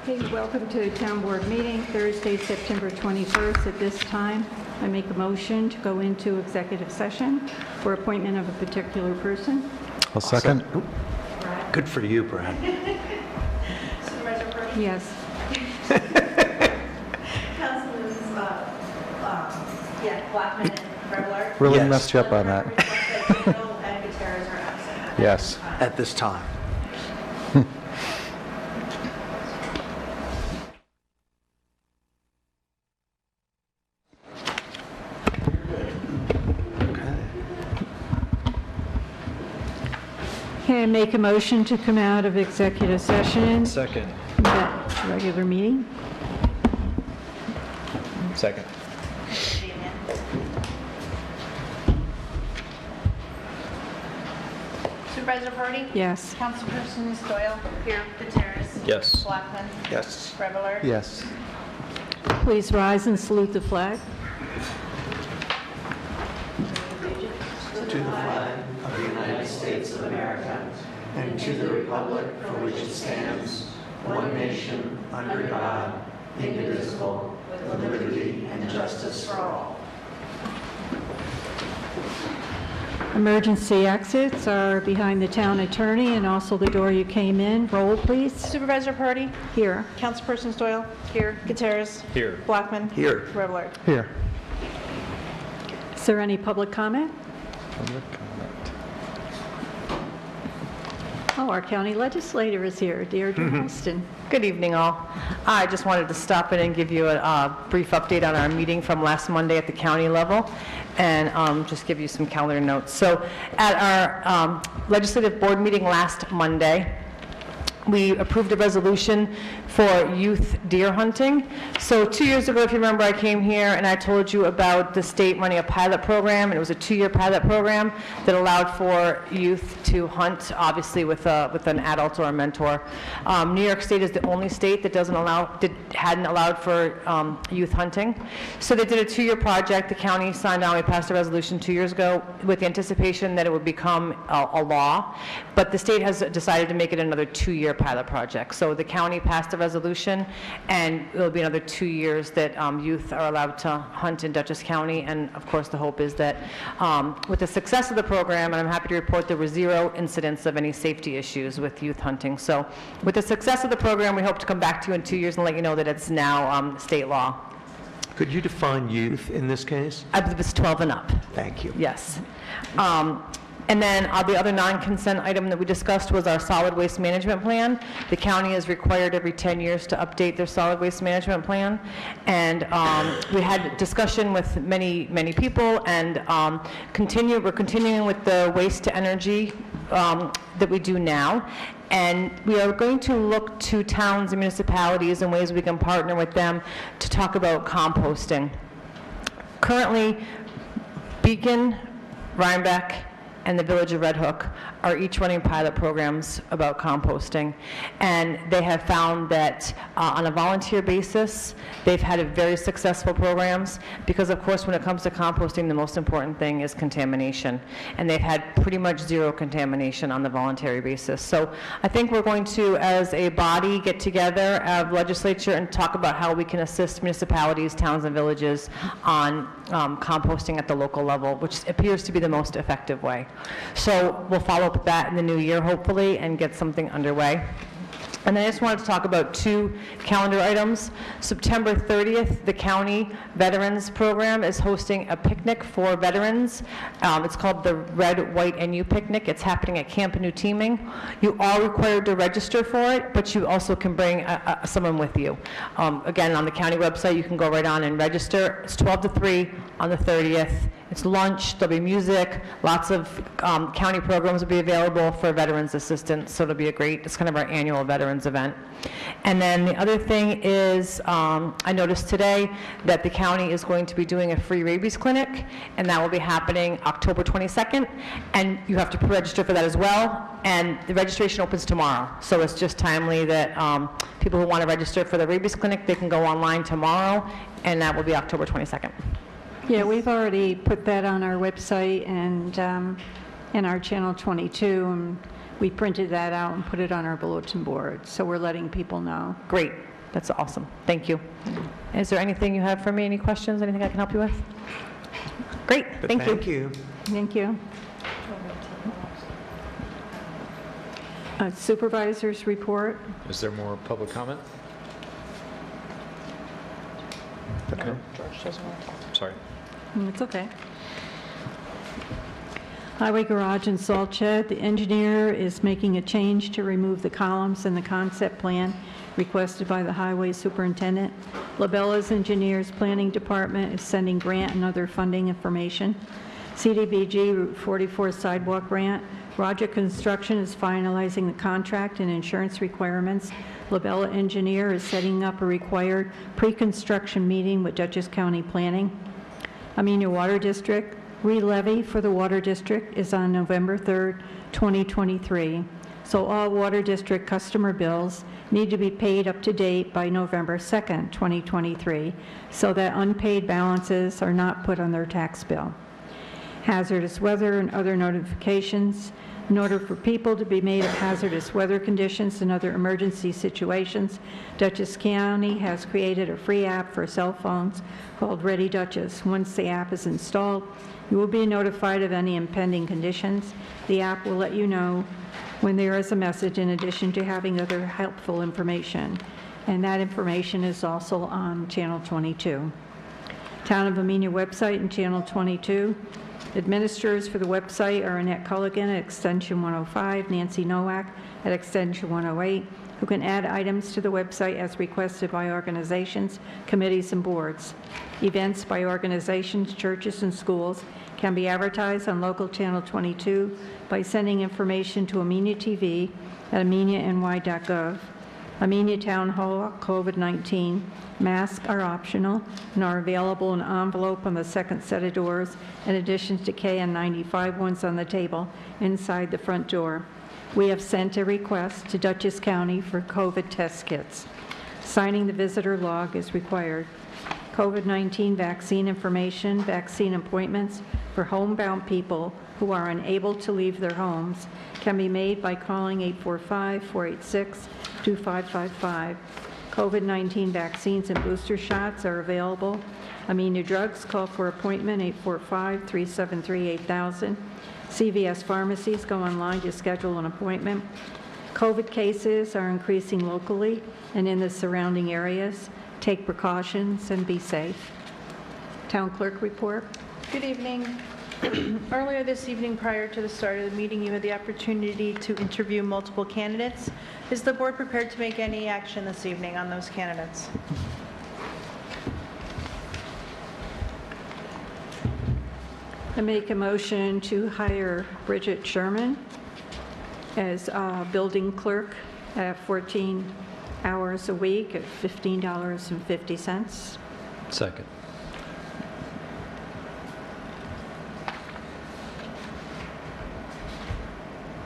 Okay, welcome to Town Board meeting, Thursday, September 21st. At this time, I make a motion to go into executive session for appointment of a particular person. I'll second. Good for you, Brad. Supervisor Purdy? Yes. Councilman, Blackman and Rebler? Really Yes. messed you up on that. Request that Kendall and Gutierrez are absent. Yes. At this time. Okay, I make a motion to come out of executive session. Second. Back to regular meeting. Second. Supervisor Purdy? Yes. Councilperson Doyle? Here. Gutierrez? Yes. Blackman? Yes. Rebler? Yes. Please rise and salute the flag. To the flag of the United States of America and to the republic for which it stands, one nation, under God, indivisible, with liberty and justice for all. Emergency exits are behind the town attorney and also the door you came in. Roll, please. Supervisor Purdy? Here. Councilperson Doyle? Here. Gutierrez? Here. Blackman? Here. Rebler? Here. Is there any public comment? Public comment. Oh, our county legislator is here, Deirdre Holston. Good evening, all. I just wanted to stop in and give you a brief update on our meeting from last Monday at the county level and just give you some calendar notes. So at our legislative board meeting last Monday, we approved a resolution for youth deer hunting. So 2 years ago, if you remember, I came here and I told you about the state running a pilot program, and it was a 2-year pilot program that allowed for youth to hunt, obviously with an adult or a mentor. New York State is the only state that hadn't allowed for youth hunting. So they did a 2-year project. The county signed on. We passed a resolution 2 years ago with the anticipation that it would become a law, but the state has decided to make it another 2-year pilot project. So the county passed a resolution, and it'll be another 2 years that youth are allowed to hunt in Dutchess County. And of course, the hope is that with the success of the program, and I'm happy to report there were 0 incidents of any safety issues with youth hunting. So with the success of the program, we hope to come back to you in 2 years and let you know that it's now state law. Could you define youth in this case? I believe it's 12 and up. Thank you. Yes. And then the other non-consent item that we discussed was our solid waste management plan. The county is required every 10 years to update their solid waste management plan. And we had discussion with many people, and we're continuing with the waste to energy that we do now. And we are going to look to towns and municipalities and ways we can partner with them to talk about composting. Currently, Beacon, Rhinebeck, and the Village of Red Hook are each running pilot programs about composting. And they have found that on a volunteer basis, they've had very successful programs because, of course, when it comes to composting, the most important thing is contamination. And they've had pretty much 0 contamination on the voluntary basis. So I think we're going to, as a body, get together as legislature and talk about how we can assist municipalities, towns, and villages on composting at the local level, which appears to be the most effective way. So we'll follow up with that in the new year, hopefully, and get something underway. And then I just wanted to talk about 2 calendar items. September 30th, the county veterans program is hosting a picnic for veterans. It's called the Red, White, and You Picnic. It's happening at Camp New Teaming. You are required to register for it, but you also can bring someone with you. Again, on the county website, you can go right on and register. It's 12 to 3 on the 30th. It's lunch, there'll be music, lots of county programs will be available for veterans assistance, so it'll be it's kind of our annual veterans event. And then the other thing is, I noticed today that the county is going to be doing a free rabies clinic, and that will be happening October 22nd, and you have to register for that as well, and the registration opens tomorrow, so it's just timely that people who want to register for the rabies clinic, they can go online tomorrow, and that will be October 22nd. Yeah, we've already put that on our website and in our Channel 22, and we printed that out and put it on our bulletin board, so we're letting people know. Great. That's awesome. Thank you. Is there anything you have for me? Any questions? Anything I can help you with? Great, But thank you. Thank you. Thank you. Supervisors report. Is there more public comment? Okay. Sorry. It's okay. Highway garage and salt shed. The engineer is making a change to remove the columns in the concept plan requested by the highway superintendent. Labella's Engineers Planning Department is sending grant and other funding information. CDBG Route 44 sidewalk grant. Roger Construction is finalizing the contract and insurance requirements. Labella Engineer is setting up a required pre-construction meeting with Dutchess County Planning. Amenia Water District. Re-levy for the Water District is on November 3rd, 2023. So all Water District customer bills need to be paid up to date by November 2nd, 2023, so that unpaid balances are not put on their tax bill. Hazardous weather and other notifications. In order for people to be made of hazardous weather conditions and other emergency situations, Dutchess County has created a free app for cell phones called Ready Dutchess. Once the app is installed, you will be notified of any impending conditions. The app will let you know when there is a message in addition to having other helpful information. And that information is also on Channel 22. Town of Amenia website and Channel 22. Administrators for the website are Annette Culligan at extension 105, Nancy Nowak at extension 108, who can add items to the website as requested by organizations, committees, and boards. Events by organizations, churches, and schools can be advertised on local Channel 22 by sending information to Amenia TV at ameniany.gov. Amenia Town Hall COVID-19 masks are optional and are available in an envelope on the second set of doors, in addition to KN95 ones on the table inside the front door. We have sent a request to Dutchess County for COVID test kits. Signing the visitor log is required. COVID-19 vaccine information, vaccine appointments for homebound people who are unable to leave their homes can be made by calling 845-486-2555. COVID-19 vaccines and booster shots are available. Amenia Drugs, call for appointment 845-373-8000. CVS pharmacies, go online to schedule an appointment. COVID cases are increasing locally and in the surrounding areas. Take precautions and be safe. Town clerk report. Good evening. Earlier this evening, prior to the start of the meeting, you had the opportunity to interview multiple candidates. Is the board prepared to make any action this evening on those candidates? I make a motion to hire Bridget Sherman as building clerk at 14 hours a week at $15.50. Second.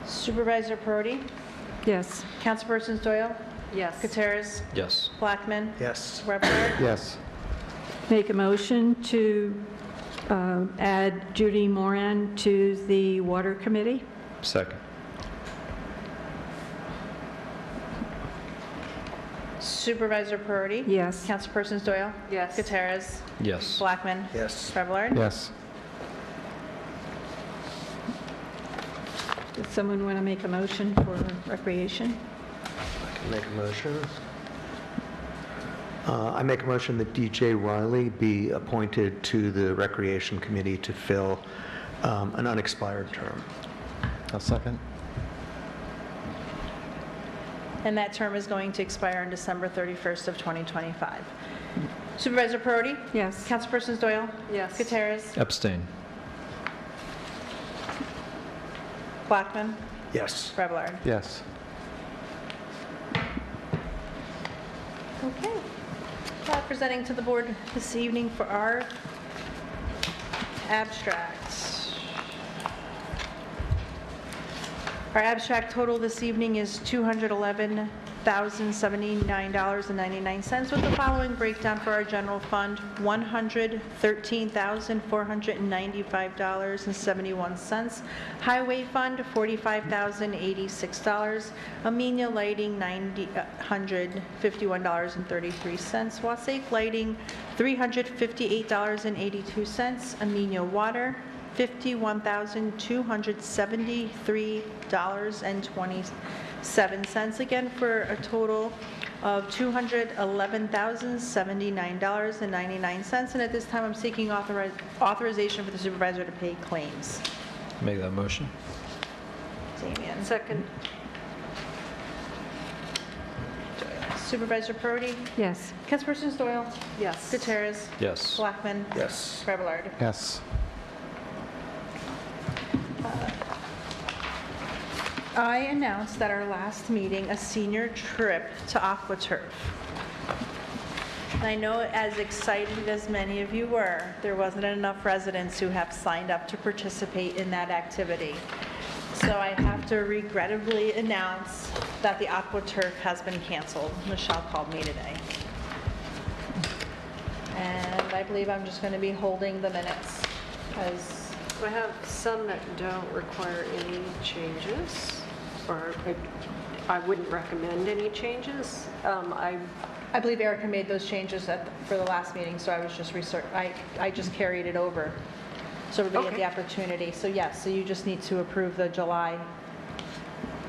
Supervisor Perotti? Yes. Councilpersons Doyle? Yes. Gutierrez? Yes. Blackman? Yes. Revelar? Yes. Make a motion to add Judy Moran to the Water Committee. Second. Supervisor Perotti? Yes. Councilpersons Doyle? Yes. Gutierrez? Yes. Blackman? Yes. Revelar? Yes. Does someone want to make a motion for recreation? I can make a motion. I make a motion that DJ Riley be appointed to the Recreation Committee to fill an unexpired term. I'll second. And that term is going to expire on December 31st of 2025. Supervisor Perotti? Yes. Councilpersons Doyle? Yes. Gutierrez? Abstain. Blackman? Yes. Revelar? Yes. Okay. Presenting to the board this evening for our abstracts. Our abstract total this evening is $211 $113,079.99, with the following breakdown for our general fund: $113,495.71. Highway fund, $45,086. Amenia lighting, $951.33. Wasafe lighting, $358.82. Amenia water, $51,273.27, again for a total of $211,079.99. And at this time, I'm seeking authorization for the supervisor to pay claims. Make that motion. Damian. Second. Supervisor Perotti? Yes. Councilperson Doyle? Yes. Gutierrez? Yes. Blackman? Yes. Fablelard? Yes. I announced at our last meeting a senior trip to AquaTurf. And I know, as excited as many of you were, there wasn't enough residents who have signed up to participate in that activity. So I have to regrettably announce that the AquaTurf has been canceled. Michelle called me today. And I believe I'm just going to be holding the minutes, because I have some that don't require any changes, or I wouldn't recommend any changes. I believe Erica made those changes for the last meeting, so I was just I just carried it over, so everybody had the opportunity. So yes, so you just need to approve the two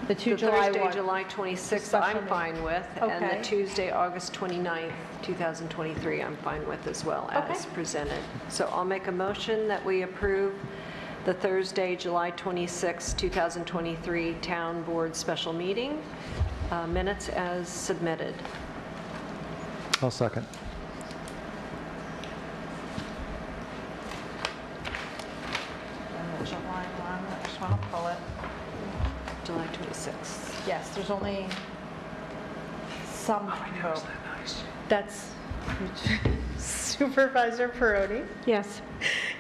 The July Thursday, one. July 26th, Special I'm meeting. fine with, and Okay. the Tuesday, August 29th, 2023, I'm fine with as well, as Okay. presented. So I'll make a motion that we approve the Thursday, July 26th, 2023 Town Board Special Meeting minutes as submitted. I'll second. July one, I just want to pull it. July 26th. Yes, there's only some vote. That's Supervisor Perotti, Yes.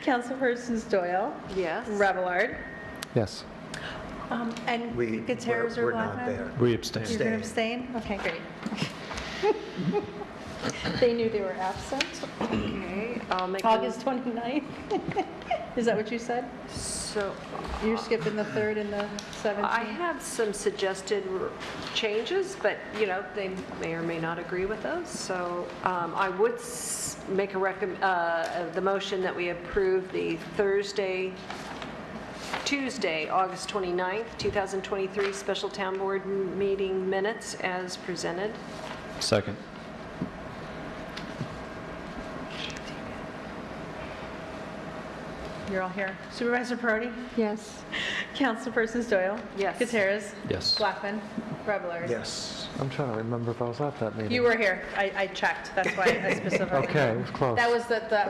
Councilpersons Doyle, Yes. Revelard, Yes. and We're Gutierrez or we're not Blackman? there. We abstain. You're going to abstain? Okay, great. They knew they were absent. Okay, I'll make. August 29th? Is that what you said? So You're skipping the 3rd and the 17th? I have some suggested changes, but, you know, they may or may not agree with those. So I would make the motion that we approve the Tuesday, August 29th, 2023 Special Town Board Meeting minutes as presented. Second. You're all here. Supervisor Perotti? Yes. Councilpersons Doyle? Yes. Gutierrez? Yes. Blackman? Revelard? Yes. I'm trying to remember if I was at that meeting. You were here. I checked. That's why I specifically. Okay, it was close. That was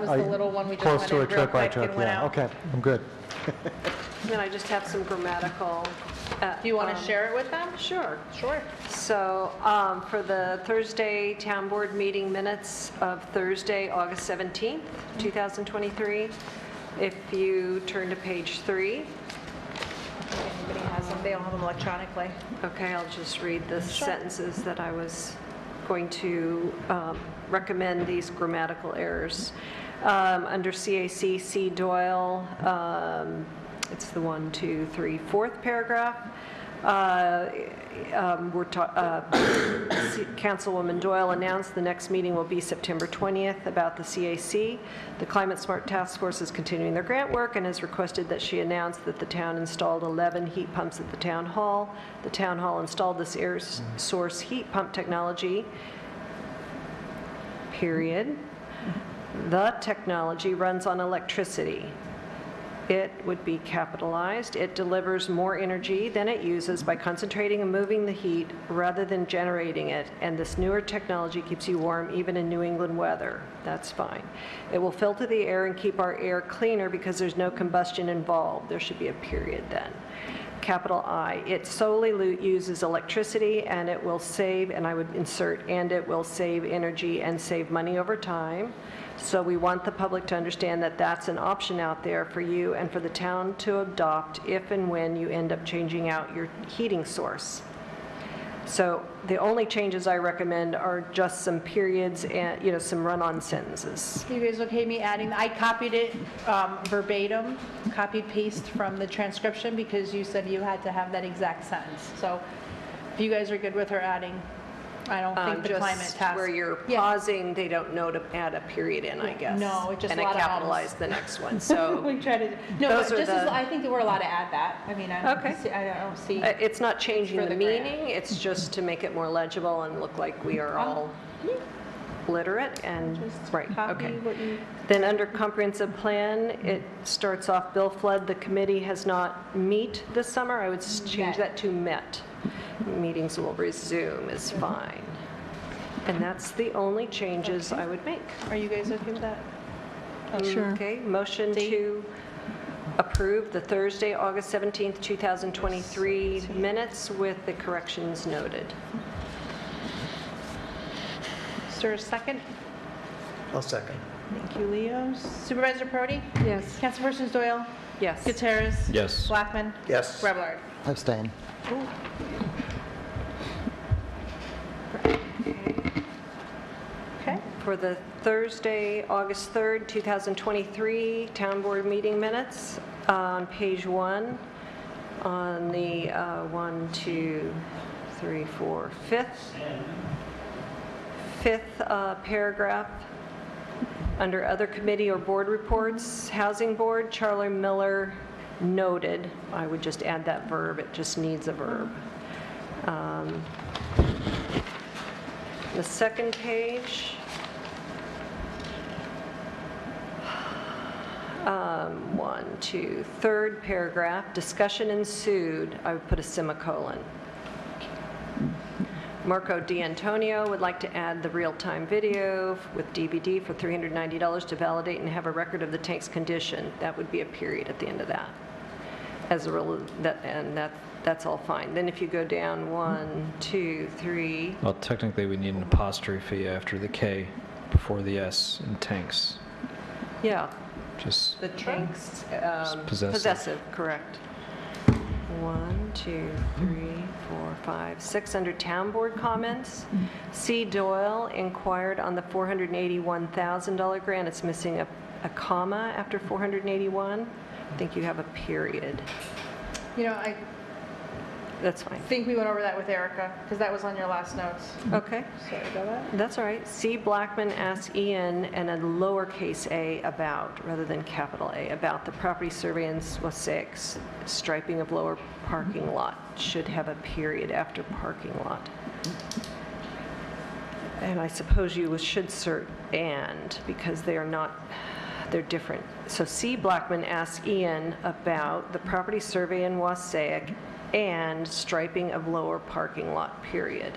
the little one we just Close went to in a real trip I quick took, and went yeah. out. Okay, I'm good. Then I just have some grammatical. Do you want to share it with them? Sure. Sure. So for the Thursday Town Board meeting minutes of Thursday, August 17th, 2023, if you turn to page 3, Anybody has them? They all have them electronically. okay, I'll just read the sentences that I was going to recommend these grammatical errors. Under CAC, C. Doyle, it's the 1, 2, 3, 4th paragraph. Councilwoman Doyle announced the next meeting will be September 20th about the CAC. The Climate Smart Task Force is continuing their grant work and has requested that she announce that the town installed 11 heat pumps at the town hall. The town hall installed this air source heat pump technology, period. The technology runs on electricity. It would be capitalized. It delivers more energy than it uses by concentrating and moving the heat rather than generating it. And this newer technology keeps you warm even in New England weather. That's fine. It will filter the air and keep our air cleaner because there's no combustion involved. There should be a period then. Capital I, it solely uses electricity and it will save, and I would insert, and it will save energy and save money over time. So we want the public to understand that that's an option out there for you and for the town to adopt if and when you end up changing out your heating source. So the only changes I recommend are just some periods and, some run-on sentences. You guys okay me adding, I copied it verbatim, copied paste from the transcription because you said you had to have that exact sentence. So if you guys are good with her adding, I don't think the climate Just task. where you're Yeah. pausing, they don't know to add a period in, I guess. No, it's just a And lot I of capitalize the next one, so. We try to, no, Those but are just as, the- I think that we're allowed to add that. I mean, I Okay. don't see. It's not changing For the the grant. meaning, it's just to make it more legible and look like we are all literate and, Just right, copy okay. what you. Then under comprehensive plan, it starts off, Bill Flood, the committee has not meet this summer. I would change that to met. Meetings will resume is fine. And that's the only changes I would make. Are you guys okay with that? Sure. Okay, motion to approve the Thursday, August 17th, 2023 minutes with the corrections noted. Is there a second? I'll second. Thank you, Leo. Supervisor Prody? Yes. Councilpersons Doyle? Yes. Gutierrez? Yes. Blackman? Yes. Revelard? Abstain. Okay. For the Thursday, August 3rd, 2023 Town Board meeting minutes, on page 1, on the 1, 2, 3, 4, fifth paragraph, under other committee or board reports, Housing Board, Charlie Miller noted. I would just add that verb, it just needs a verb. The second page, 1, 2, third paragraph, discussion ensued, I would put a semicolon. Marco D'Antonio would like to add the real-time video with DVD for $390 to validate and have a record of the tank's condition. That would be a period at the end of that. That's all fine. Then if you go down 1, 2, 3, Well, technically, we need an apostrophe after the K before the S in tanks. yeah, Just the tank's possessive. possessive, correct. 1, 2, 3, 4, 5, 6 under town board comments. C. Doyle inquired on the $481,000 grant. It's missing a comma after 481. I think you have a period. You know, I That's fine. think we went over that with Erica, because that was on your last notes. Okay, Sorry about that. that's all right. C. Blackman asked Ian and a lowercase a about, rather than capital A, about the property survey in Wassaic, striping of lower parking lot. Should have a period after parking lot. And I suppose you should insert and, because they are not, they're different. So C. Blackman asked Ian about the property survey in Wassaic and striping of lower parking lot, period.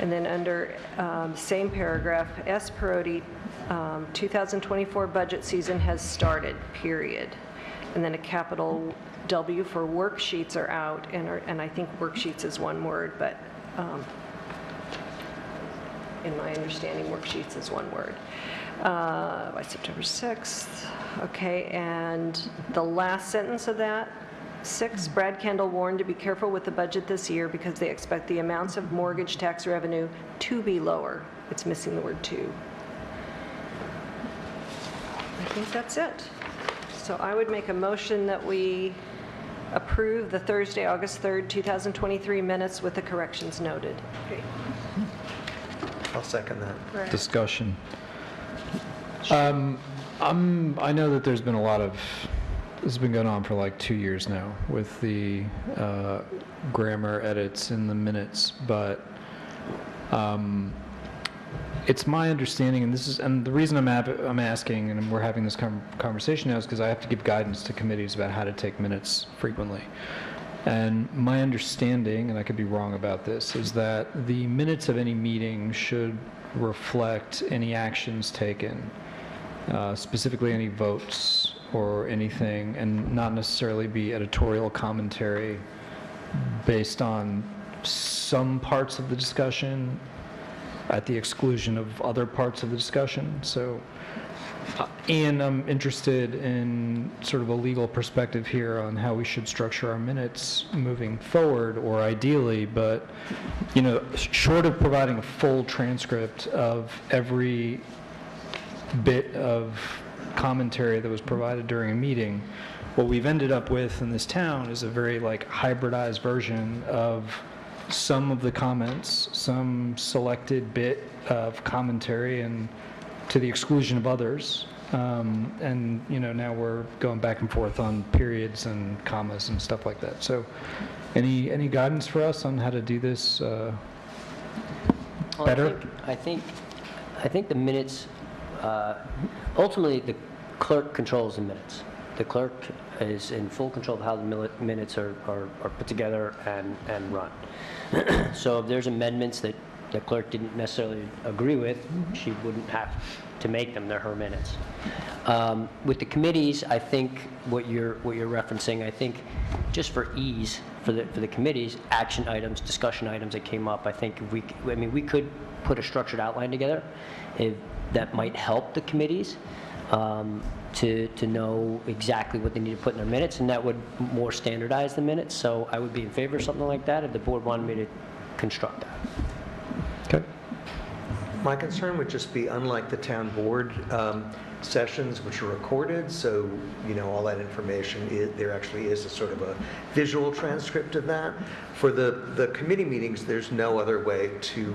And then under same paragraph, S. Parodi, 2024 budget season has started, period. And then a capital W for worksheets are out, and I think worksheets is one word, but in my understanding, worksheets is one word. By September 6th. Okay, and the last sentence of that, 6, Brad Kendall warned to be careful with the budget this year because they expect the amounts of mortgage tax revenue to be lower. It's missing the word to. I think that's it. So I would make a motion that we approve the Thursday, August 3rd, 2023 minutes with the corrections noted. I'll second that. discussion. I know that there's been a lot of, this has been going on for like 2 years now with the grammar edits in the minutes, but it's my understanding, and the reason I'm asking, and we're having this conversation now, is because I have to give guidance to committees about how to take minutes frequently. And my understanding, and I could be wrong about this, is that the minutes of any meeting should reflect any actions taken, specifically any votes or anything, and not necessarily be editorial commentary based on some parts of the discussion at the exclusion of other parts of the discussion. So, and I'm interested in sort of a legal perspective here on how we should structure our minutes moving forward, or ideally, but, short of providing a full transcript of every bit of commentary that was provided during a meeting, what we've ended up with in this town is a very hybridized version of some of the comments, some selected bit of commentary, and to the exclusion of others. And now we're going back and forth on periods and commas and stuff like that. So any guidance for us on how to do this better? I think the minutes, ultimately the clerk controls the minutes. The clerk is in full control of how the minutes are put together and run. So if there's amendments that the clerk didn't necessarily agree with, she wouldn't have to make them. They're her minutes. With the committees, I think what you're referencing, I think just for ease for the committees, action items, discussion items that came up, I think if we could put a structured outline together if that might help the committees to know exactly what they need to put in their minutes, and that would more standardize the minutes. So I would be in favor of something like that if the board wanted me to construct that. Okay. My concern would just be, unlike the town board sessions, which are recorded, so all that information, there actually is a sort of a visual transcript of that. For the committee meetings, there's no other way to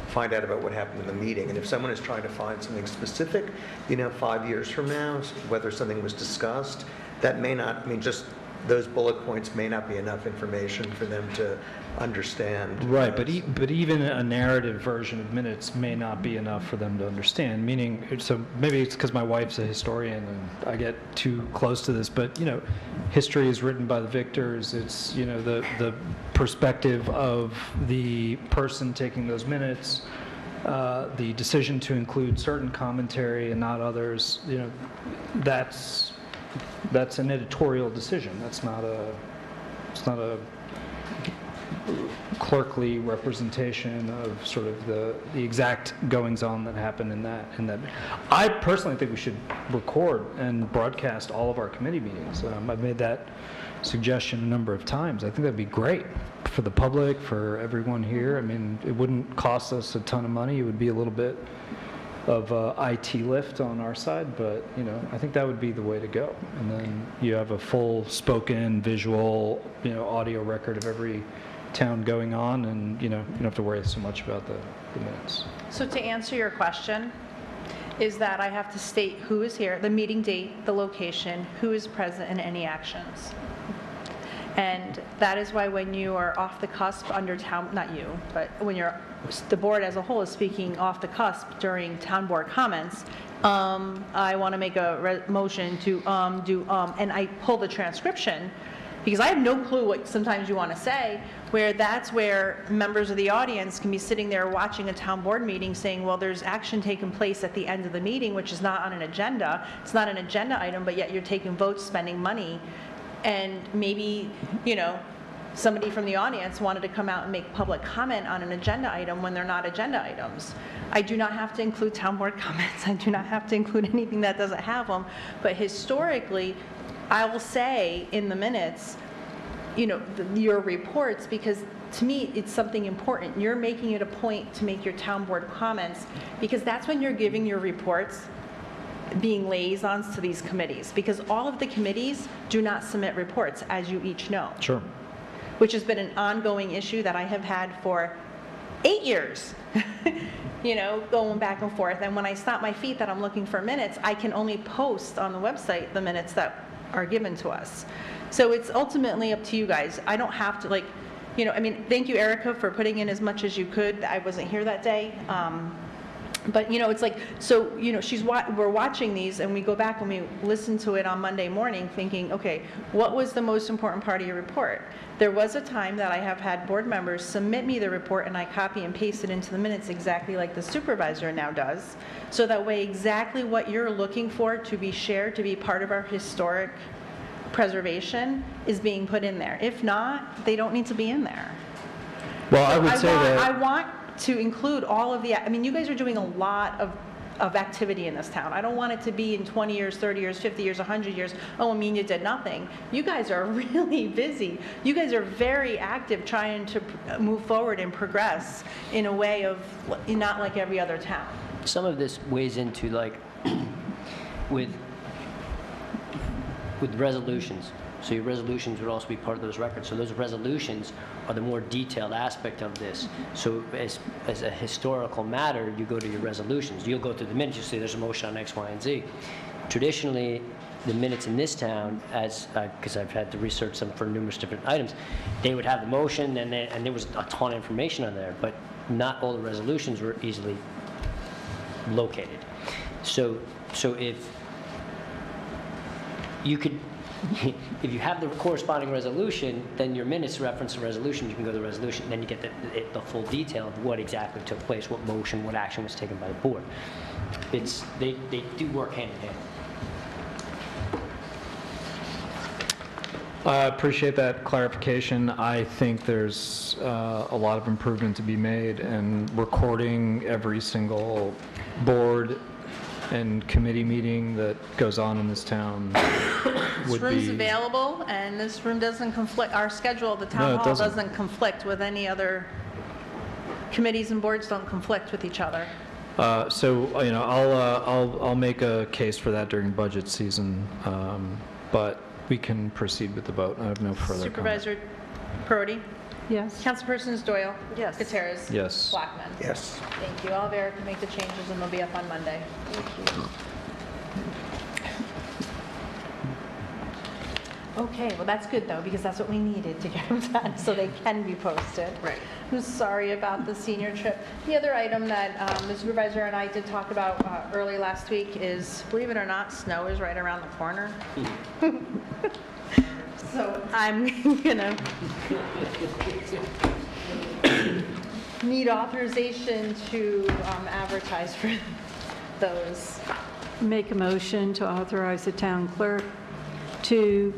find out about what happened in the meeting. And if someone is trying to find something specific, 5 years from now, whether something was discussed, that may not, just those bullet points may not be enough information for them to understand. Right, but even a narrative version of minutes may not be enough for them to understand, meaning, so maybe it's because my wife's a historian and I get too close to this, but, history is written by the victors. It's, the perspective of the person taking those minutes, the decision to include certain commentary and not others, that's an editorial decision. It's not a clerkly representation of sort of the exact goings on that happened in that. I personally think we should record and broadcast all of our committee meetings. I've made that suggestion a number of times. I think that'd be great for the public, for everyone here. It wouldn't cost us a ton of money. It would be a little bit of IT lift on our side, but I think that would be the way to go. And then you have a full spoken, visual, audio record of every town going on, and you don't have to worry so much about the minutes. So to answer your question, is that I have to state who is here, the meeting date, the location, who is present, and any actions. And that is why when you are off the cusp under town, not you, but when the board as a whole is speaking off the cusp during town board comments, I want to make a motion to and I pull the transcription because I have no clue what sometimes you want to say, where that's where members of the audience can be sitting there watching a town board meeting saying, well, there's action taking place at the end of the meeting, which is not on an agenda. It's not an agenda item, but yet you're taking votes, spending money. And maybe, somebody from the audience wanted to come out and make public comment on an agenda item when they're not agenda items. I do not have to include town board comments. I do not have to include anything that doesn't have them. But historically, I will say in the minutes, your reports, because to me, it's something important. You're making it a point to make your town board comments because that's when you're giving your reports, being liaisons to these committees, because all of the committees do not submit reports, as you each know. Sure. Which has been an ongoing issue that I have had for 8 years, going back and forth. And when I stop my feet that I'm looking for minutes, I can only post on the website the minutes that are given to us. So it's ultimately up to you guys. I don't have to thank you, Erica, for putting in as much as you could. I wasn't here that day. But, it's like, so, we're watching these and we go back and we listen to it on Monday morning thinking, okay, what was the most important part of your report? There was a time that I have had board members submit me the report and I copy and paste it into the minutes exactly like the supervisor now does. So that way exactly what you're looking for to be shared, to be part of our historic preservation is being put in there. If not, they don't need to be in there. Well, I would say that... I want to include all of the, I mean, you guys are doing a lot of activity in this town. I don't want it to be in 20 years, 30 years, 50 years, 100 years, oh, Amenia did nothing. You guys are really busy. You guys are very active trying to move forward and progress in a way of not like every other town. Some of this weighs into like with resolutions. So your resolutions would also be part of those records. So those resolutions are the more detailed aspect of this. So as a historical matter, you go to your resolutions. You'll go through the minutes, you see there's a motion on X, Y, and Z. Traditionally, the minutes in this town, because I've had to research them for numerous different items, they would have the motion and there was a ton of information on there, but not all the resolutions were easily located. So if you could, if you have the corresponding resolution, then your minutes reference the resolution, you can go to the resolution, then you get the full detail of what exactly took place, what motion, what action was taken by the board. They do work hand in hand. I appreciate that clarification. I think there's a lot of improvement to be made, and recording every single board and committee meeting that goes on in this town This would room's be... available, and this room doesn't conflict, our schedule, the No, town it hall doesn't. doesn't conflict with any other, committees and boards don't conflict with each other. So, I'll make a case for that during budget season, but we can proceed with the vote. I have no further comment. Supervisor Perotti? Yes. Councilpersons Doyle? Yes. Gutierrez? Yes. Blackman? Yes. Thank you. I'll have Eric make the changes, and they'll be up on Monday. Thank you. Okay, well, that's good, though, because that's what we needed to get them done, so they can be posted. Right. I'm sorry about the senior trip. The other item that the supervisor and I did talk about early last week is, believe it or not, snow is right around the corner. So I'm gonna need authorization to advertise for those. Make a motion to authorize the town clerk to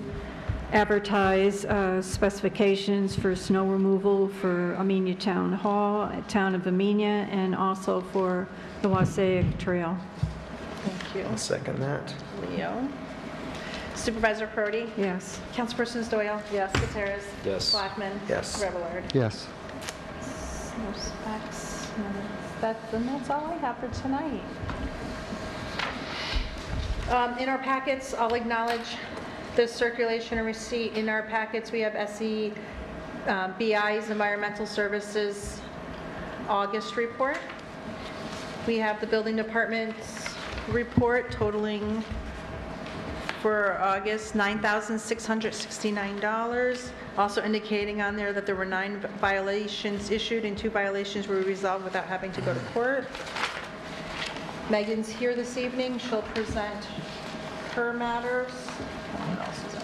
advertise specifications for snow removal for Amenia Town Hall, Town of Amenia, and also for the Wassaic Trail. Thank you. I'll second that. Leo. Supervisor Perotti? Yes. Councilpersons Doyle? Yes. Gutierrez? Yes. Blackman? Yes. Revelard? Yes. No specs. And that's all I have for tonight. In our packets, I'll acknowledge the circulation and receipt. In our packets, we have BI's Environmental Services August report. We have the building department's report totaling for August $9,669. Also indicating on there that there were 9 violations issued and 2 violations were resolved without having to go to court. Megan's here this evening. She'll present her matters. What else is in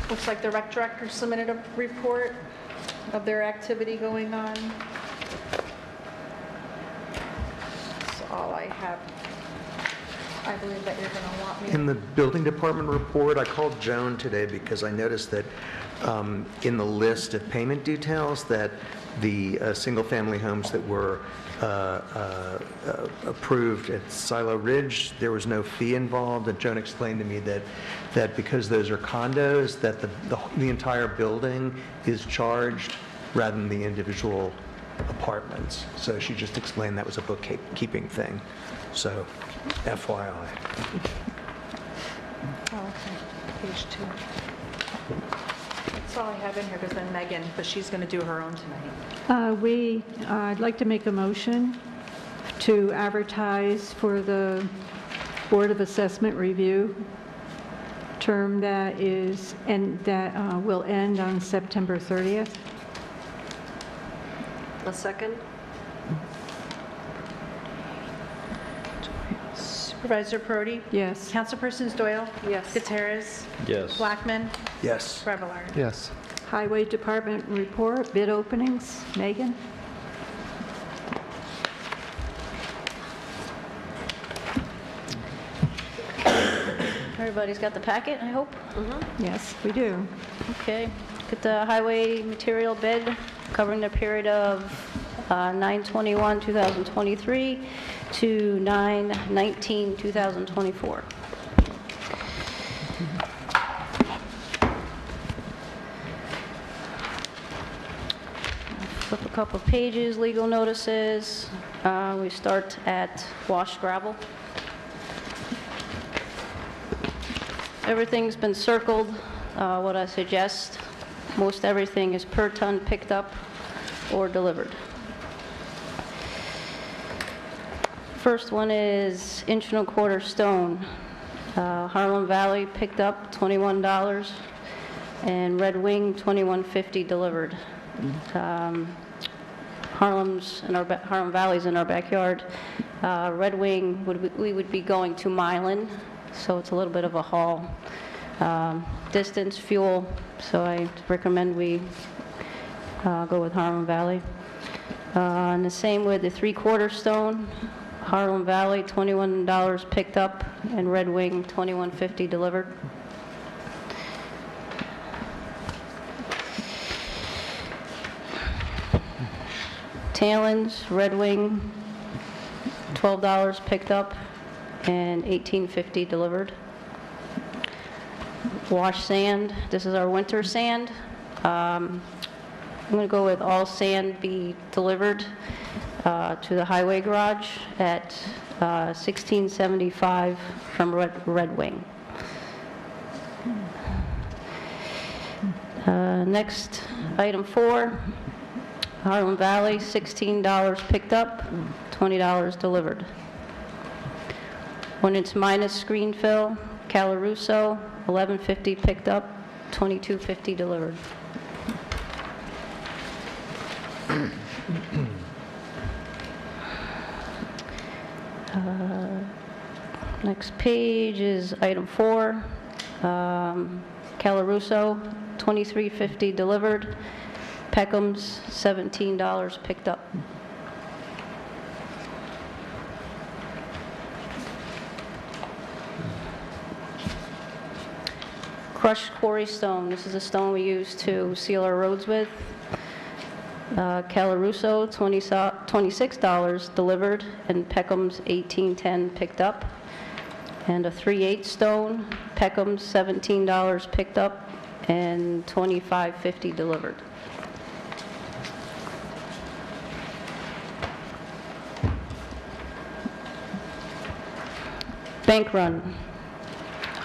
here? Looks like the rec director submitted a report of their activity going on. That's all I have. I believe that you're going to want me to... In the building department report, I called Joan today because I noticed that in the list of payment details that the single-family homes that were approved at Silo Ridge, there was no fee involved, and Joan explained to me that because those are condos, that the entire building is charged rather than the individual apartments. So she just explained that was a bookkeeping thing. So, FYI. Oh, okay. Page 2. That's all I have in here, because then Megan, but she's going to do her own tonight. I'd like to make a motion to advertise for the Board of Assessment Review term that will end on September 30th. A second? Supervisor Perotti? Yes. Councilpersons Doyle? Yes. Gutierrez? Yes. Blackman? Yes. Revelard? Yes. Highway Department report, bid openings. Megan? Everybody's got the packet, I hope? Yes, we do. Okay. Get the highway material bid covering the period of 9/21/2023 to 9/19/2024. Flip a couple of pages, legal notices. We start at wash gravel. Everything's been circled. What I suggest, most everything is per ton picked up or delivered. First one is 1.25 inch stone. Harlem Valley picked up $21, and Red Wing $21.50 delivered. Harlem Valley's in our backyard. Red Wing, we would be going to Milan, so it's a little bit of a haul. Distance, fuel, so I recommend we go with Harlem Valley. And the same with the 3/4 stone. Harlem Valley, $21 picked up, and Red Wing, $21.50 delivered. Talons, Red Wing, $12 picked up, and $18.50 delivered. Wash sand, this is our winter sand. I'm going to go with all sand be delivered to the highway garage at $16.75 from Red Wing. Next, item 4, Harlem Valley, $16 picked up, $20 delivered. When it's minus screen fill, Calaruso, $11.50 picked up, $22.50 delivered. Next page is item 4, Calaruso, $23.50 delivered, Peckham's, $17 picked up. Crushed quarry stone, this is a stone we use to seal our roads with. Calaruso, $26 delivered, and Peckham's, $18.10 picked up. And a 3/8 stone, Peckham's, $17 picked up, and $25.50 delivered. Bank run,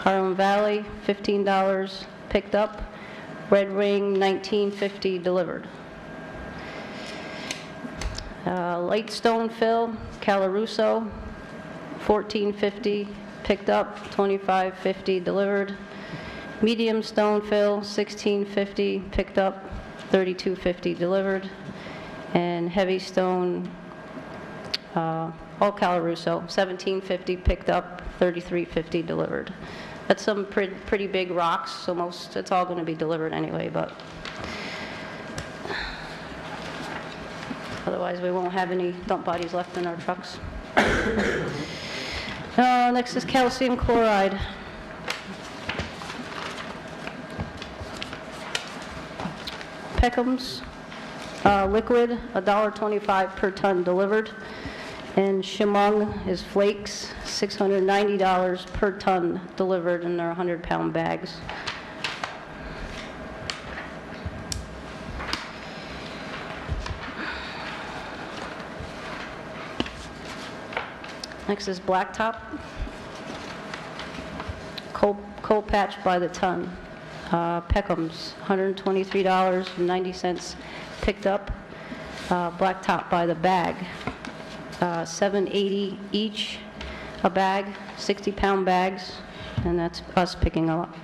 Harlem Valley, $15 picked up, Red Wing, $19.50 delivered. Light stone fill, Calaruso, $14.50 picked up, $25.50 delivered. Medium stone fill, $16.50 picked up, $32.50 delivered. And heavy stone, all Calaruso, $17.50 picked up, $33.50 delivered. That's some pretty big rocks, so it's all going to be delivered anyway, but otherwise we won't have any dump bodies left in our trucks. Next is calcium chloride. Peckham's, liquid, $1.25 per ton delivered. And Chemung is flakes, $690 per ton delivered in their 100-pound bags. Next is blacktop. Coal patch by the ton. Peckham's, $123.90 picked up. Blacktop by the bag. $7.80 each a bag, 60-pound bags, and that's us picking them up.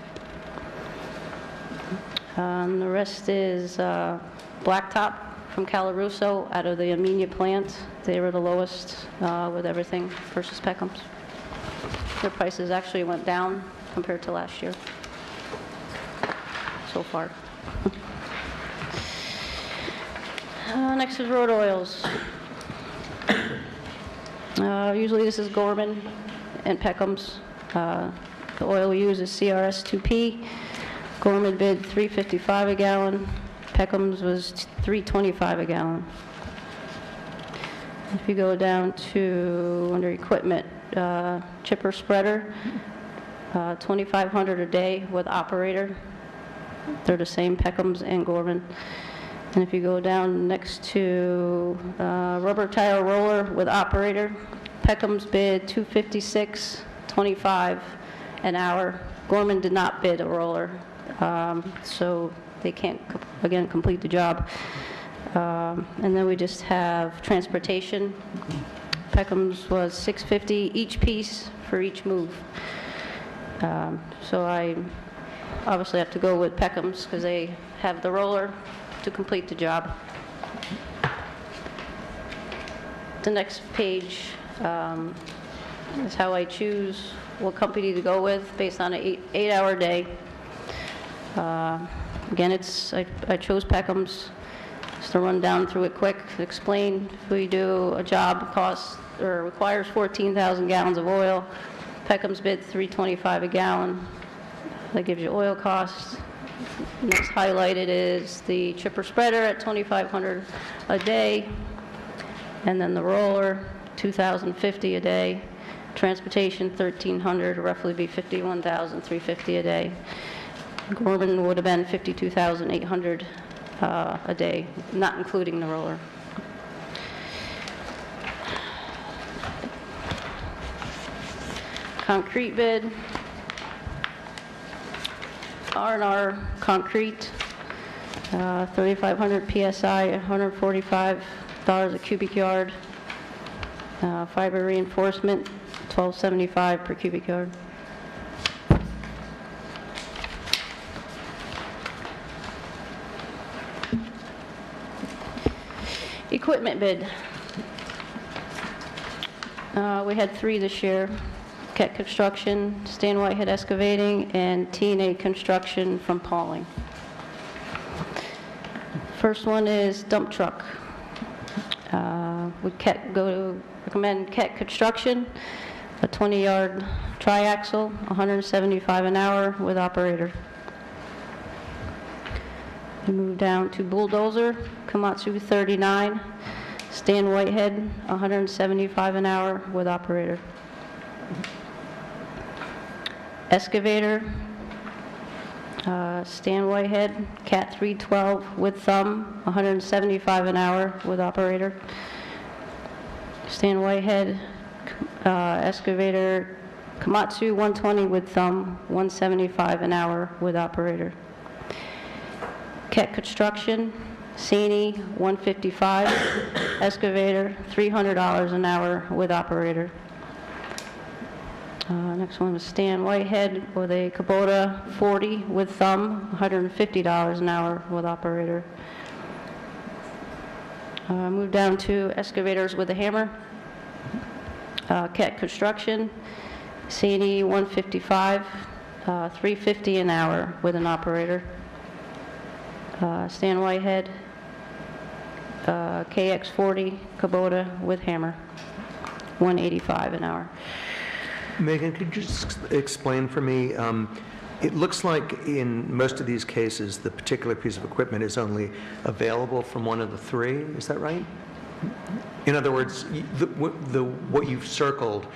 The rest is blacktop from Calaruso out of the Amenia plant. They were the lowest with everything versus Peckham's. Their prices actually went down compared to last year so far. Next is road oils. Usually this is Gorman and Peckham's. The oil we use is CRS 2P. Gorman bid $3.55 a gallon. Peckham's was $3.25 a gallon. If you go down to, under equipment, chipper spreader, $2,500 a day with operator. They're the same, Peckham's and Gorman. And if you go down next to rubber tire roller with operator, Peckham's bid $256.25 an hour. Gorman did not bid a roller, so they can't, again, complete the job. And then we just have transportation. Peckham's was $650 each piece for each move. So I obviously have to go with Peckham's because they have the roller to complete the job. The next page is how I choose what company to go with based on an 8-hour day. Again, I chose Peckham's. Just to run down through it quick, explain if we do a job costs or requires 14,000 gallons of oil, Peckham's bid $3.25 a gallon. That gives you oil costs. Next highlighted is the chipper spreader at $2,500 a day, and then the roller $2,050 a day. Transportation $1,300, roughly be $51,350 a day. Gorman would have been $52,800 a day, not including the roller. Concrete bid. R&R concrete, 3,500 PSI, $145 a cubic yard. Fiber reinforcement, $12.75 per cubic yard. Equipment bid. We had 3 this year. Keck Construction, Stan Whitehead Excavating, and T&A Construction from Pauling. First one is dump truck. We recommend Keck Construction, a 20-yard triaxle, $175 an hour with operator. We move down to bulldozer, Komatsu 39, Stan Whitehead, $175 an hour with operator. Excavator, Stan Whitehead, Cat 312 with thumb, $175 an hour with operator. Stan Whitehead, excavator, Komatsu 120 with thumb, $175 an hour with operator. Keck Construction, Saney 155, excavator, $300 an hour with operator. Next one is Stan Whitehead with a Kubota 40 with thumb, $150 an hour with operator. Move down to excavators with a hammer. Keck Construction, Saney 155, $350 an hour with an operator. Stan Whitehead, KX40 Kubota with hammer, $185 an hour. Megan, could you just explain for me, it looks like in most of these cases, the particular piece of equipment is only available from one of the 3, is that right? In other words, what you've circled,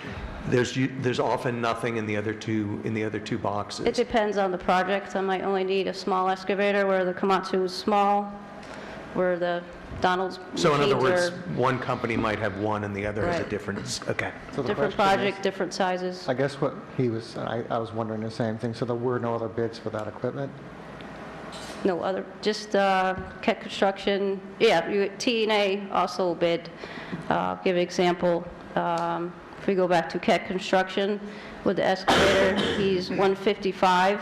there's often nothing in the other two boxes. It depends on the project. I might only need a small excavator where the Komatsu is small, where the Donald's So in other machines words, are one company might have one and the other has a Right. different, okay. So the different question project, is- different sizes. I guess what he was, I was wondering the same thing, so there were no other bids for that equipment? No other, just Keck Construction, yeah, T&A also bid. Give an example. If we go back to Keck Construction with the excavator, he's 155,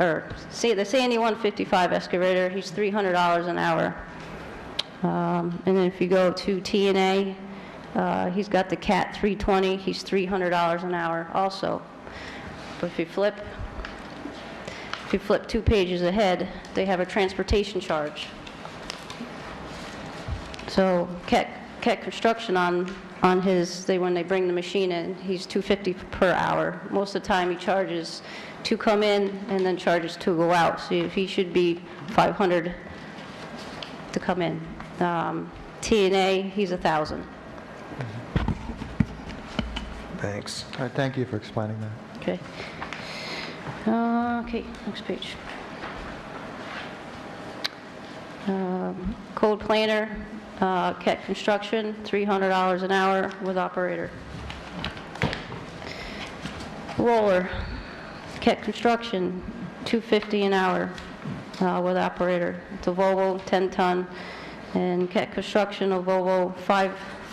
or say the Sandy 155 excavator, he's $300 an hour. And then if you go to T&A, he's got the Cat 320, he's $300 an hour also. But if you flip 2 pages ahead, they have a transportation charge. So Keck Construction on his, when they bring the machine in, he's $250 per hour. Most of the time he charges to come in and then charges to go out. So he should be $500 come in. T&A, he's 1,000. Thanks. All right, thank you for explaining that. Okay. Okay, next page. Code planner, Keck Construction, $300 an hour with operator. Roller, Keck Construction, $250 an hour with operator. It's a Volvo 10-ton, and Keck Construction, a Volvo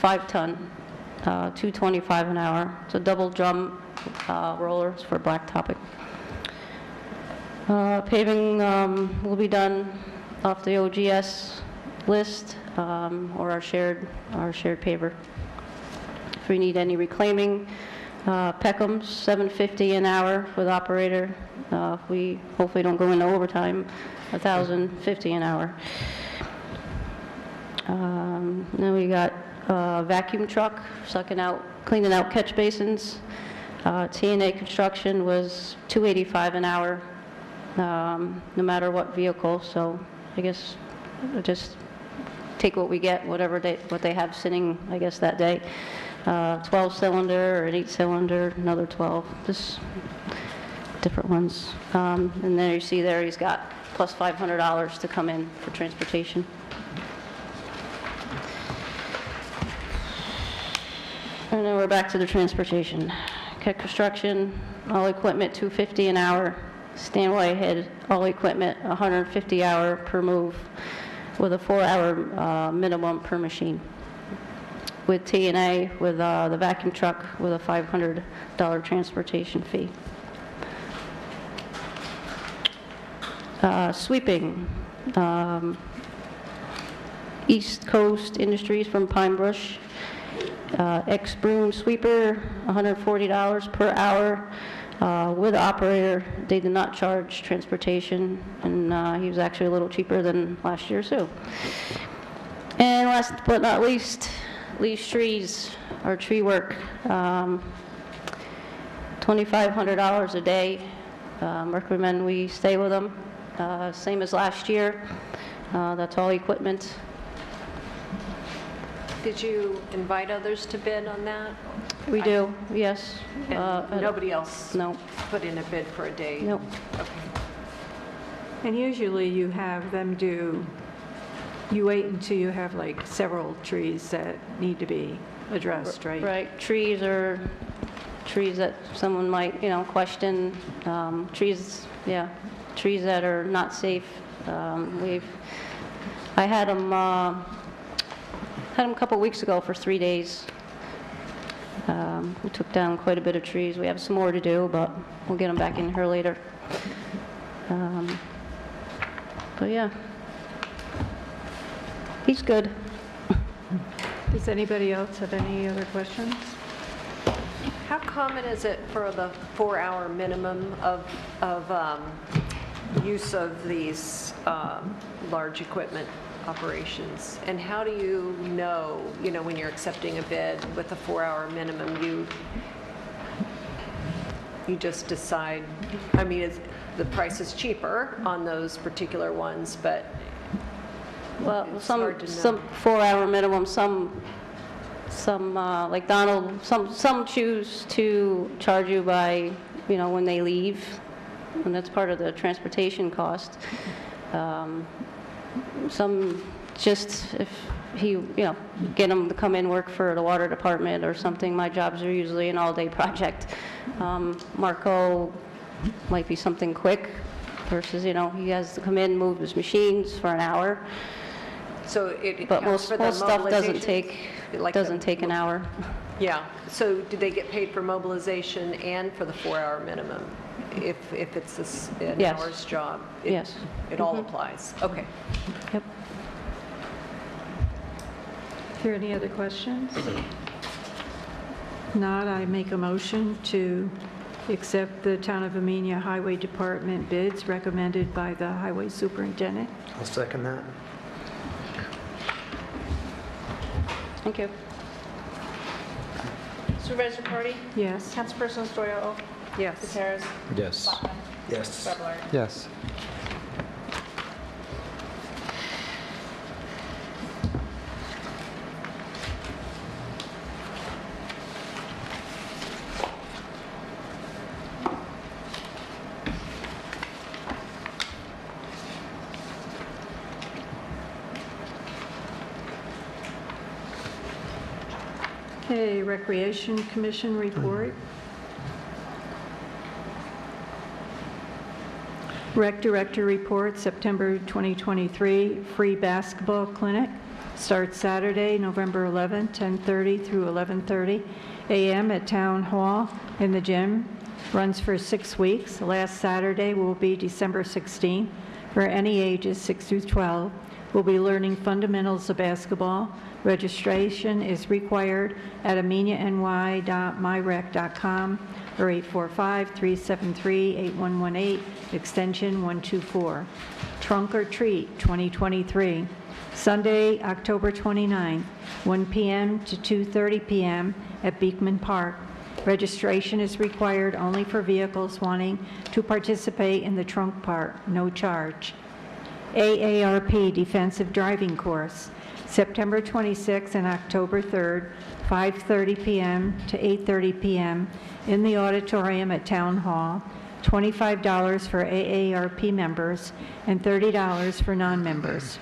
5-ton, $225 an hour. It's a double drum rollers for blacktop. Paving will be done off the OGS list or our shared paver. If we need any reclaiming, Peckham's $750 an hour with operator. If we hopefully don't go into overtime, $1,050 an hour. Then we got vacuum truck cleaning out catch basins. T&A Construction was $285 an hour, no matter what vehicle. So I guess we'll just take what we get, what they have sitting, I guess, that day. 12-cylinder or an 8-cylinder, another 12, just different ones. And then you see there he's got plus $500 to come in for transportation. And then we're back to the transportation. Keck Construction, all equipment $250 an hour. Stanway head, all equipment $150 hour per move with a 4-hour minimum per machine. With T&A, with the vacuum truck, with a $500 transportation fee. Sweeping, East Coast Industries from Pine Brush, ex-broom sweeper, $140 per hour. With operator, they did not charge transportation, and he was actually a little cheaper than last year, too. And last but not least, leaves trees, or tree work, $2,500 a day. Recommend we stay with them, same as last year. That's all equipment. Did you invite others to bid on that? We do, yes. And nobody else No, put in a bid for a day? no. Okay. And usually you have them you wait until you have like several trees that need to be addressed, right? Right, trees that someone might, question, trees that are not safe. I had them a couple weeks ago for 3 days. We took down quite a bit of trees. We have some more to do, but we'll get them back in here later. But yeah, he's good. Does anybody else have any other questions? How common is it for the 4-hour minimum of use of these large equipment operations? And how do you know, when you're accepting a bid with a 4-hour minimum, you just decide, the price is cheaper on those particular ones, but Well, it's some hard to know. 4-hour minimum, some like Donald, some choose to charge you by, when they leave, and that's part of the transportation cost. Some just, if he, get them to come in, work for the water department or something. My jobs are usually an all-day project. Marco might be something quick versus, he has to come in, move his machines for an hour. so it But counts most for the stuff doesn't mobilization? take an hour. Yeah, so do they get paid for mobilization and for the 4-hour minimum? If it's an Yes. hour's job? Yes. It all applies, okay. Yep. Are there any other questions? If not, I make a motion to accept the Town of Amenia Highway Department bids recommended by the Highway Superintendent. I'll second that. Thank you. Supervisor Cordy? Yes. Councilperson Stoyl? Yes. Gutierrez? Yes. Blackman? Yes. Beverly? Yes. Okay, Recreation Commission report. Rec Director report, September 2023, free basketball clinic. Starts Saturday, November 11th, 10:30 through 11:30 a.m. at Town Hall in the gym. Runs for 6 weeks. Last Saturday will be December 16th. For any ages 6 through 12, we'll be learning fundamentals of basketball. Registration is required at ameniany.myrec.com or 845-373-8118, extension 124. Trunk or Treat 2023, Sunday, October 29th, 1 p.m. to 2:30 p.m. at Beekman Park. Registration is required only for vehicles wanting to participate in the trunk part, no charge. AARP Defensive Driving Course, September 26th and October 3rd, 5:30 p.m. to 8:30 p.m. in the auditorium at Town Hall, $25 for AARP members and $30 for non-members.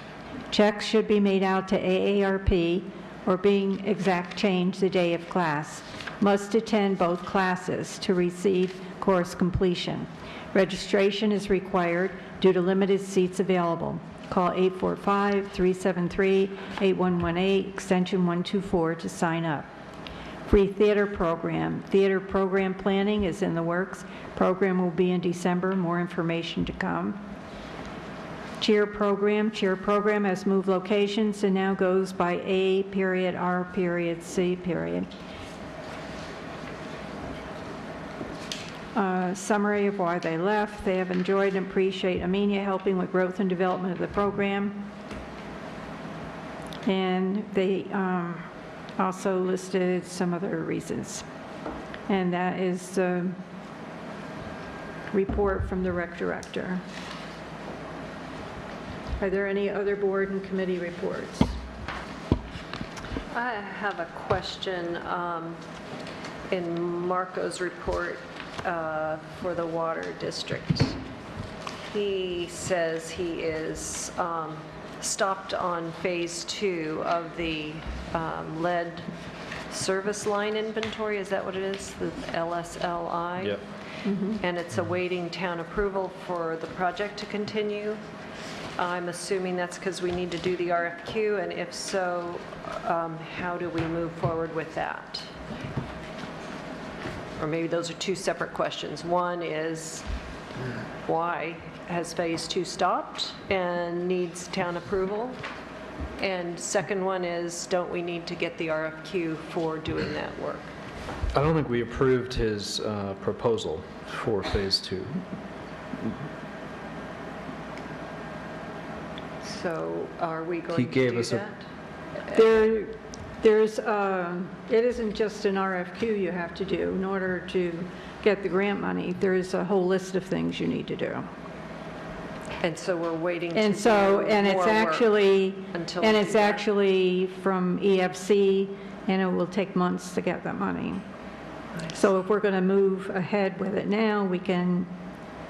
Checks should be made out to AARP or being exact change the day of class. Must attend both classes to receive course completion. Registration is required due to limited seats available. Call 845-373-8118, extension 124 to sign up. Free theater program. Theater program planning is in the works. Program will be in December. More information to come. Cheer program. Cheer program has moved locations and now goes by A.R.C. Summary of why they left. They have enjoyed and appreciate Amenia helping with growth and development of the program. And they also listed some other reasons. And that is the report from the rec director. Are there any other board and committee reports? I have a question in Marco's report for the water district. He says he is stopped on phase 2 of the lead service line inventory. Is that what it is? The LSLI? Yep. And it's awaiting town approval for the project to continue. I'm assuming that's because we need to do the RFQ, and if so, how do we move forward with that? Or maybe those are two separate questions. One is, why has phase 2 stopped and needs town approval? And second one is, don't we need to get the RFQ for doing that work? I don't think we approved his proposal for phase 2. So are we He going to gave do us a- that? There's, it isn't just an RFQ you have to do in order to get the grant money. There's a whole list of things you need to do. And so we're waiting to And do so, and it's more work actually, until we and do it's that. actually from EFC, and it will take months to get that money. So if we're going to move ahead with it now, we can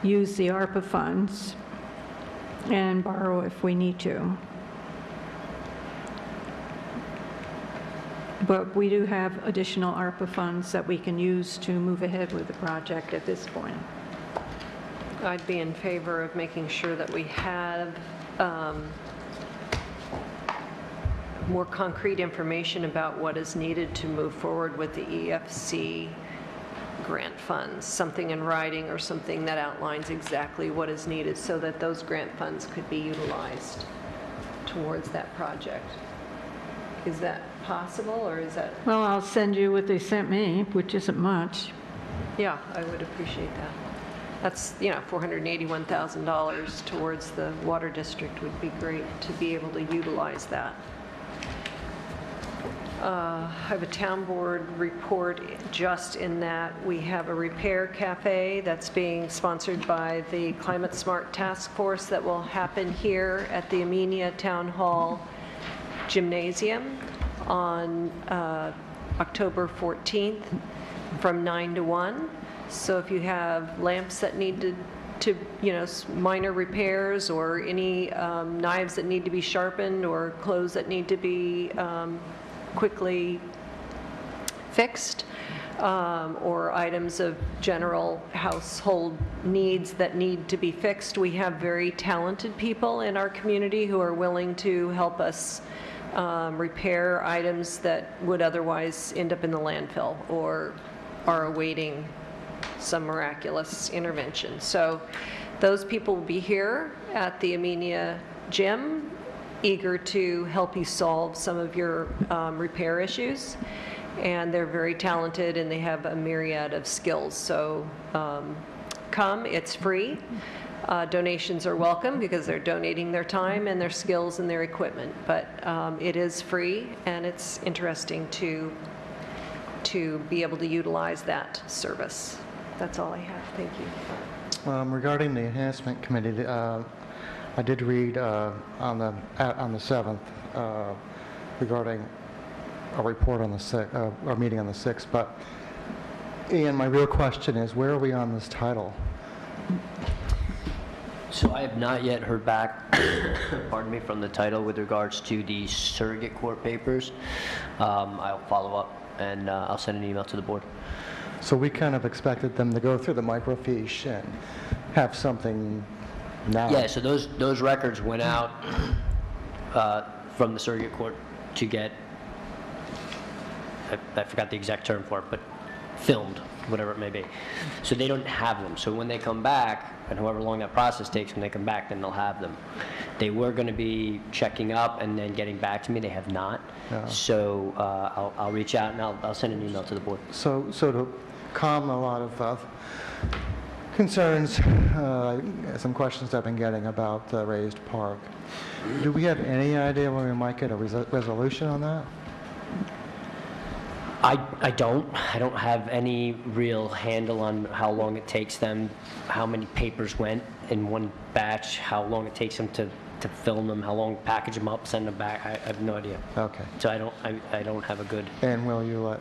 use the ARPA funds and borrow if we need to. But we do have additional ARPA funds that we can use to move ahead with the project at this point. I'd be in favor of making sure that we have more concrete information about what is needed to move forward with the EFC grant funds, something in writing or something that outlines exactly what is needed so that those grant funds could be utilized towards that project. Is that possible, or is that? Well, I'll send you what they sent me, which isn't much. Yeah, I would appreciate that. That's, $481,000 towards the water district would be great to be able to utilize that. I have a town board report just in that we have a repair cafe that's being sponsored by the Climate Smart Task Force that will happen here at the Amenia Town Hall Gymnasium on October 14th from 9 to 1. So if you have lamps that need to minor repairs, or any knives that need to be sharpened, or clothes that need to be quickly fixed, or items of general household needs that need to be fixed. We have very talented people in our community who are willing to help us repair items that would otherwise end up in the landfill or are awaiting some miraculous intervention. So those people will be here at the Amenia gym, eager to help you solve some of your repair issues. And they're very talented and they have a myriad of skills. So come, it's free. Donations are welcome because they're donating their time and their skills and their equipment. But it is free, and it's interesting to be able to utilize that service. That's all I have. Thank you. Regarding the enhancement committee, I did read on the 7th regarding a report on the 6th, our meeting on the 6th. But Ian, my real question is, where are we on this title? So I have not yet heard back, pardon me, from the title with regards to the surrogate court papers. I'll follow up and I'll send an email to the board. So we kind of expected them to go through the microfiche and have something now. Yeah, so those records went out from the surrogate court to get, I forgot the exact term for it, but filmed, whatever it may be. So they don't have them. So when they come back, and however long that process takes, when they come back, then they'll have them. They were going to be checking up and then getting back to me. They have not. Yeah. So I'll reach out and I'll send an email to the board. So to calm a lot of concerns, some questions I've been getting about the raised park, do we have any idea when we might get a resolution on that? I don't have any real handle on how long it takes them, how many papers went in one batch, how long it takes them to film them, how long to package them up, send them back. I have no idea. Okay. So I don't have a good. And will you let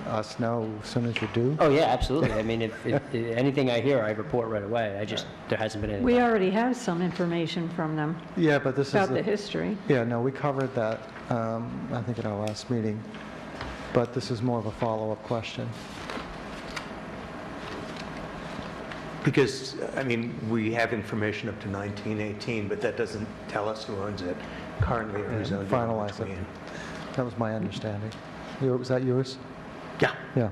us know as soon as you do? Oh yeah, absolutely. I mean, if anything I hear, I report right away. There hasn't been anything. We already have some information from them Yeah, but this about is the history. Yeah, no, we covered that, I think, in our last meeting. But this is more of a follow-up question. Because, I mean, we have information up to 1918, but that doesn't tell us who owns it currently or who's owned it. Finalize it. That was my understanding. Was that yours? Yeah. Yeah.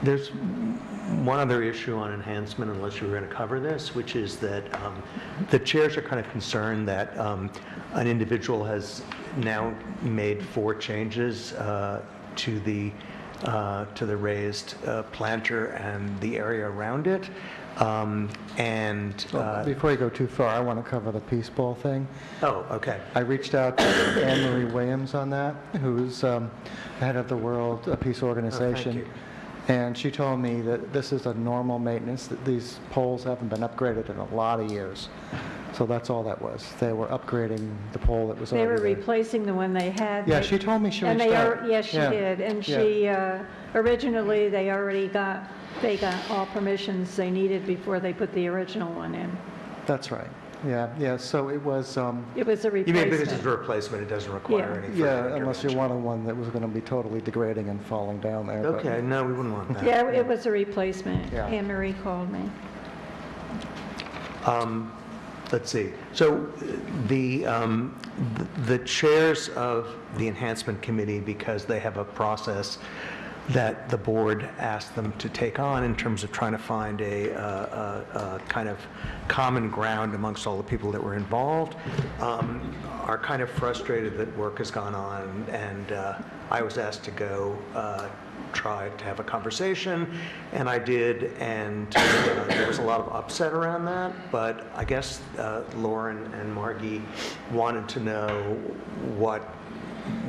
There's one other issue on enhancement, unless you were going to cover this, which is that the chairs are kind of concerned that an individual has now made 4 changes to the raised planter and the area around it. Before you go too far, I want to cover the Peace Bowl thing. Oh, okay. I reached out to Anne-Marie Williams on that, who's head of the World Peace Organization. Oh, thank you. And she told me that this is a normal maintenance, that these poles haven't been upgraded in a lot of years. So that's all that was. They were upgrading the pole that was They already were there. replacing the one they had. Yeah, she told me she reached out. Yes, she did. And she, originally, they got all permissions they needed before they put the original one in. That's right. Yeah, so it was, It was a You mean because replacement. it's a replacement, it doesn't require any further yeah, unless you intervention. wanted one that was going to be totally degrading and falling down there. but- Okay, no, we wouldn't want that. Yeah, it was a replacement. Yeah. Anne Marie called me. Let's see. So the chairs of the enhancement committee, because they have a process that the board asked them to take on in terms of trying to find a kind of common ground amongst all the people that were involved, are kind of frustrated that work has gone on, and I was asked to go try to have a conversation, and I did, and there was a lot of upset around that, but I guess Lauren and Margie wanted to know what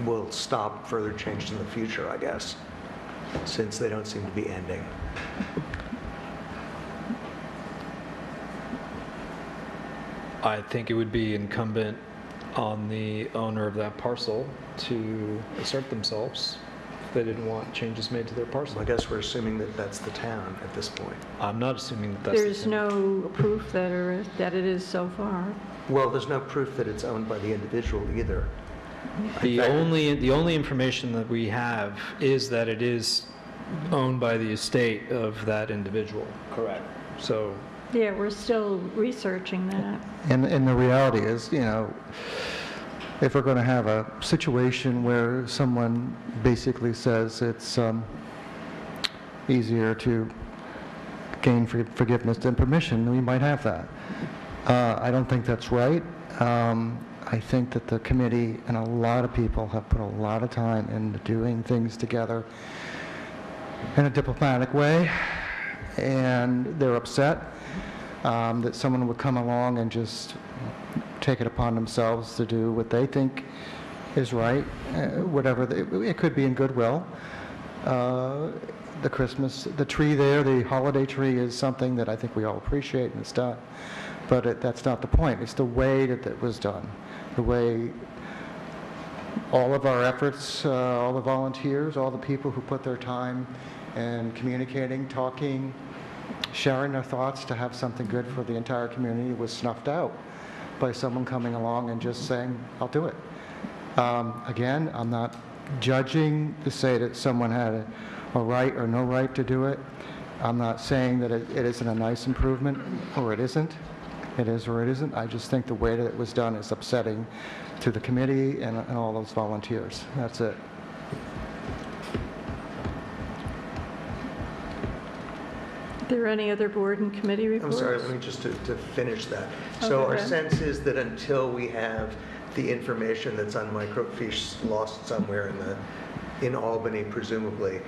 will stop further change in the future, I guess, since they don't seem to be ending. I think it would be incumbent on the owner of that parcel to assert themselves if they didn't want changes made to their parcel. I guess we're assuming that that's the town at this point. I'm not assuming that that's the There's thing. no proof that it is so far. Well, there's no proof that it's owned by the individual either. The only information that we have is that it is owned by the estate of that individual. Correct. So, Yeah, we're still researching that. And the reality is, if we're going to have a situation where someone basically says it's easier to gain forgiveness than permission, we might have that. I don't think that's right. I think that the committee and a lot of people have put a lot of time into doing things together in a diplomatic way, and they're upset that someone would come along and just take it upon themselves to do what they think is right, it could be in goodwill. The tree there, the holiday tree, is something that I think we all appreciate and it's done, but that's not the point. It's the way that it was done, the way all of our efforts, all the volunteers, all the people who put their time in communicating, talking, sharing their thoughts to have something good for the entire community was snuffed out by someone coming along and just saying, I'll do it. Again, I'm not judging to say that someone had a right or no right to do it. I'm not saying that it isn't a nice improvement or it isn't. It is or it isn't. I just think the way that it was done is upsetting to the committee and all those volunteers. That's it. Are there any other board and committee I'm reports? sorry, let me just to finish that. So our Okay. sense is that until we have the information that's on microfiche lost somewhere in Albany, presumably,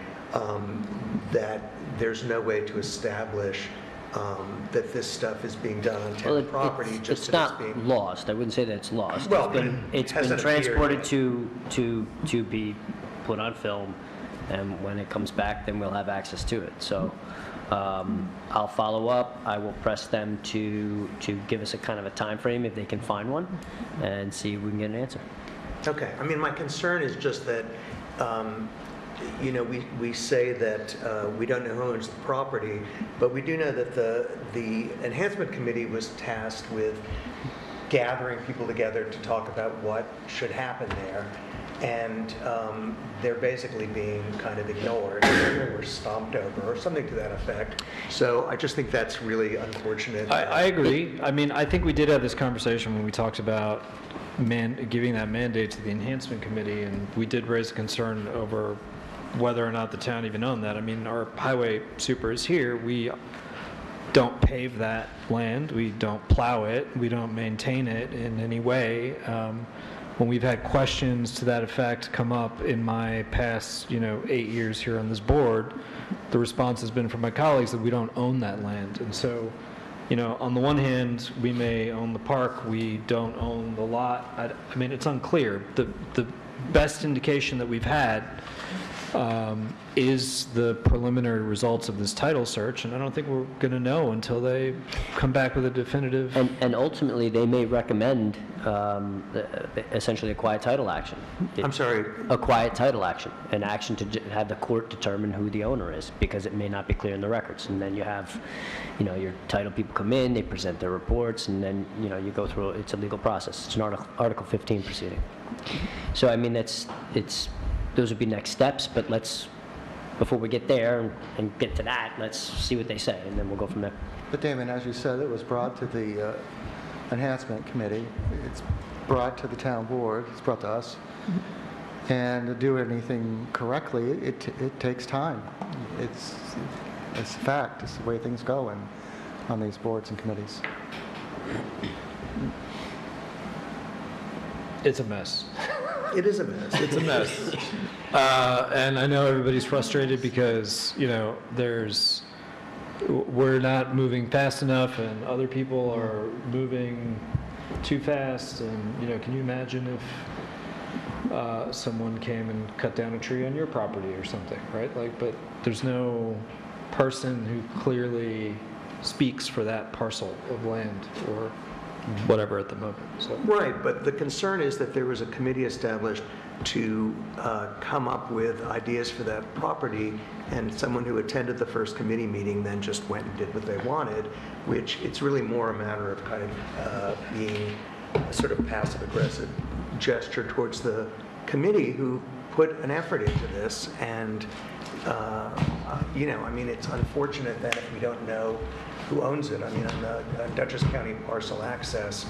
that there's no way to establish that this stuff is being done on town property, just it's that not it's being... lost. I wouldn't say that it's lost. Well, It's been hasn't appeared transported yet. to be put on film, and when it comes back, then we'll have access to it. So I'll follow up. I will press them to give us a kind of a time frame if they can find one, and see if we can get an answer. Okay, I mean, my concern is just that, we say that we don't know who owns the property, but we do know that the enhancement committee was tasked with gathering people together to talk about what should happen there, and they're basically being kind of ignored or stomped over or something to that effect. So I just think that's really unfortunate. I agree. I mean, I think we did have this conversation when we talked about giving that mandate to the enhancement committee, and we did raise a concern over whether or not the town even owned that. I mean, our highway super is here. We don't pave that land. We don't plow it. We don't maintain it in any way. When we've had questions to that effect come up in my past, 8 years here on this board, the response has been from my colleagues that we don't own that land. And so, on the one hand, we may own the park, we don't own the lot. I mean, it's unclear. The best indication that we've had is the preliminary results of this title search, and I don't think we're going to know until they come back with a definitive. And ultimately, they may recommend essentially a quiet title action. I'm sorry. A quiet title action, an action to have the court determine who the owner is, because it may not be clear in the records. And then you have, your title people come in, they present their reports, and then, you go through, it's a legal process. It's an Article 15 proceeding. So, I mean, those would be next steps, but before we get there and get to that, let's see what they say, and then we'll go from there. But Damon, as you said, it was brought to the enhancement committee. It's brought to the town board. It's brought to us. And to do anything correctly, it takes time. It's a fact. It's the way things go on these boards and committees. It's a mess. It is a mess. It's a mess. And I know everybody's frustrated because, we're not moving fast enough and other people are moving too fast. And, can you imagine if someone came and cut down a tree on your property or something, right? But there's no person who clearly speaks for that parcel of land or whatever at the moment. So. Right, but the concern is that there was a committee established to come up with ideas for that property, and someone who attended the first committee meeting then just went and did what they wanted, which it's really more a matter of kind of being sort of passive aggressive gesture towards the committee who put an effort into this. And, I mean, it's unfortunate that if we don't know who owns it. I mean, on the Dutchess County parcel access,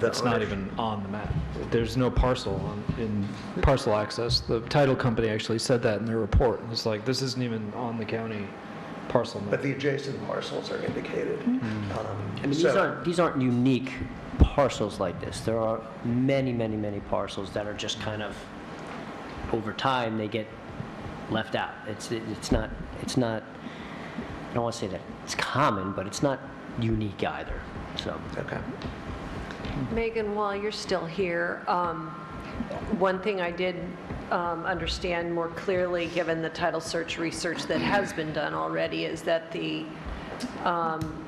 It's not even on the map. There's no parcel in parcel access. The title company actually said that in their report. It's like, this isn't even on the county parcel map. But the adjacent parcels are indicated. I mean, these aren't unique parcels like this. There are many, many, many parcels that are just kind of, over time, they get left out. It's not, I don't want to say that it's common, but it's not unique either, so. Okay. Megan, while you're still here, one thing I did understand more clearly, given the title search research that has been done already, is that the Harlem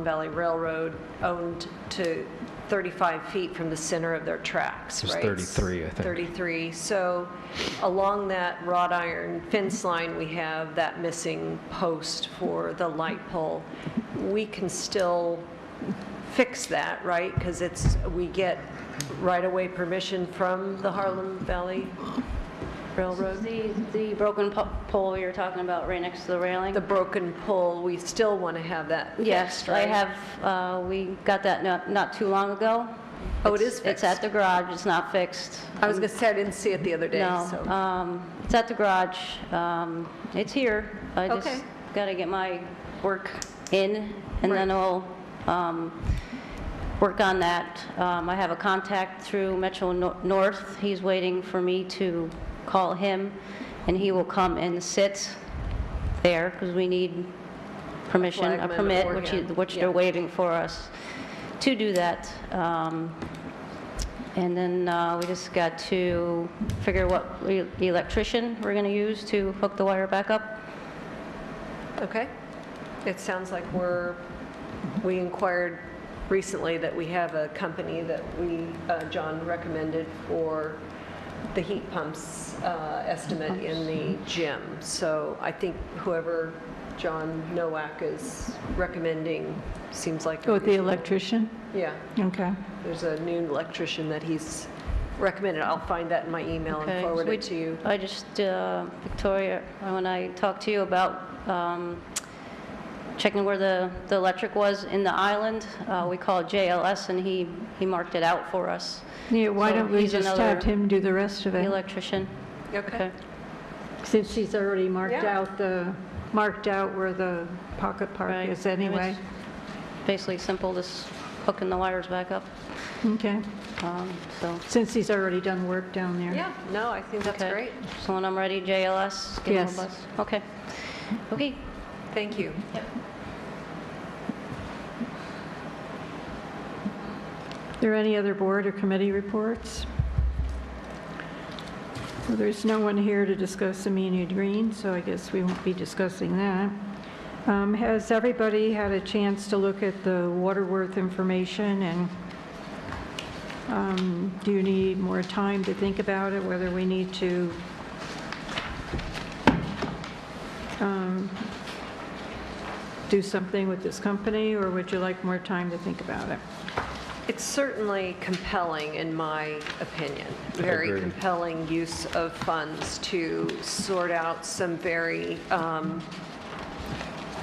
Valley Railroad owned to 35 feet from the center of their tracks, It's right? 33, I think. 33. So along that wrought iron fence line, we have that missing post for the light pole. We can still fix that, right? Because we get right-of-way permission from the Harlem Valley Railroad. The broken pole you're talking about right next to the railing? The broken pole, we still want to have that Yes, fixed, I right? have, we got that not too long ago. Oh, it is It's fixed? at the garage, it's not fixed. I was going to say, I didn't see it the other day, so. No, it's at the garage. It's here. I Okay. just got to get my work in, and then I'll work on that. I have a contact through Metro North. He's waiting for me to call him, and he will come and sit there, because we need permission, a Flagman permit, or him. which Yeah. they're waiving for us to do that. And then we just got to figure what electrician we're going to use to hook the wire back up. Okay. It sounds like we inquired recently that we have a company that John recommended for the heat pumps estimate in the gym. So I think whoever John Nowak is recommending seems like. Go with the electrician? Yeah, Okay. there's a new electrician that he's recommended. I'll find that in my email and Okay, forward so it to you. I just, Victoria, when I talked to you about checking where the electric was in the island, we called JLS, and he marked it out for us. Yeah, why So don't we he's just another have him do the rest of The it? electrician. Okay. Since he's already marked Yeah. out where the pocket park Right. is anyway. It's basically simple, just hooking the wires back up. Okay. So, Since he's already done work down there. Yeah, no, I think that's okay. great. So when I'm ready, JLS, give him a Yes. buzz. Okay. Okay. Thank you. Are there any other board or committee reports? Well, there's no one here to discuss Amenia Green, so I guess we won't be discussing that. Has everybody had a chance to look at the Waterworth information, and do you need more time to think about it, whether we need to do something with this company, or would you like more time to think about it? It's certainly compelling, in my opinion, very agree. compelling use of funds to sort out some very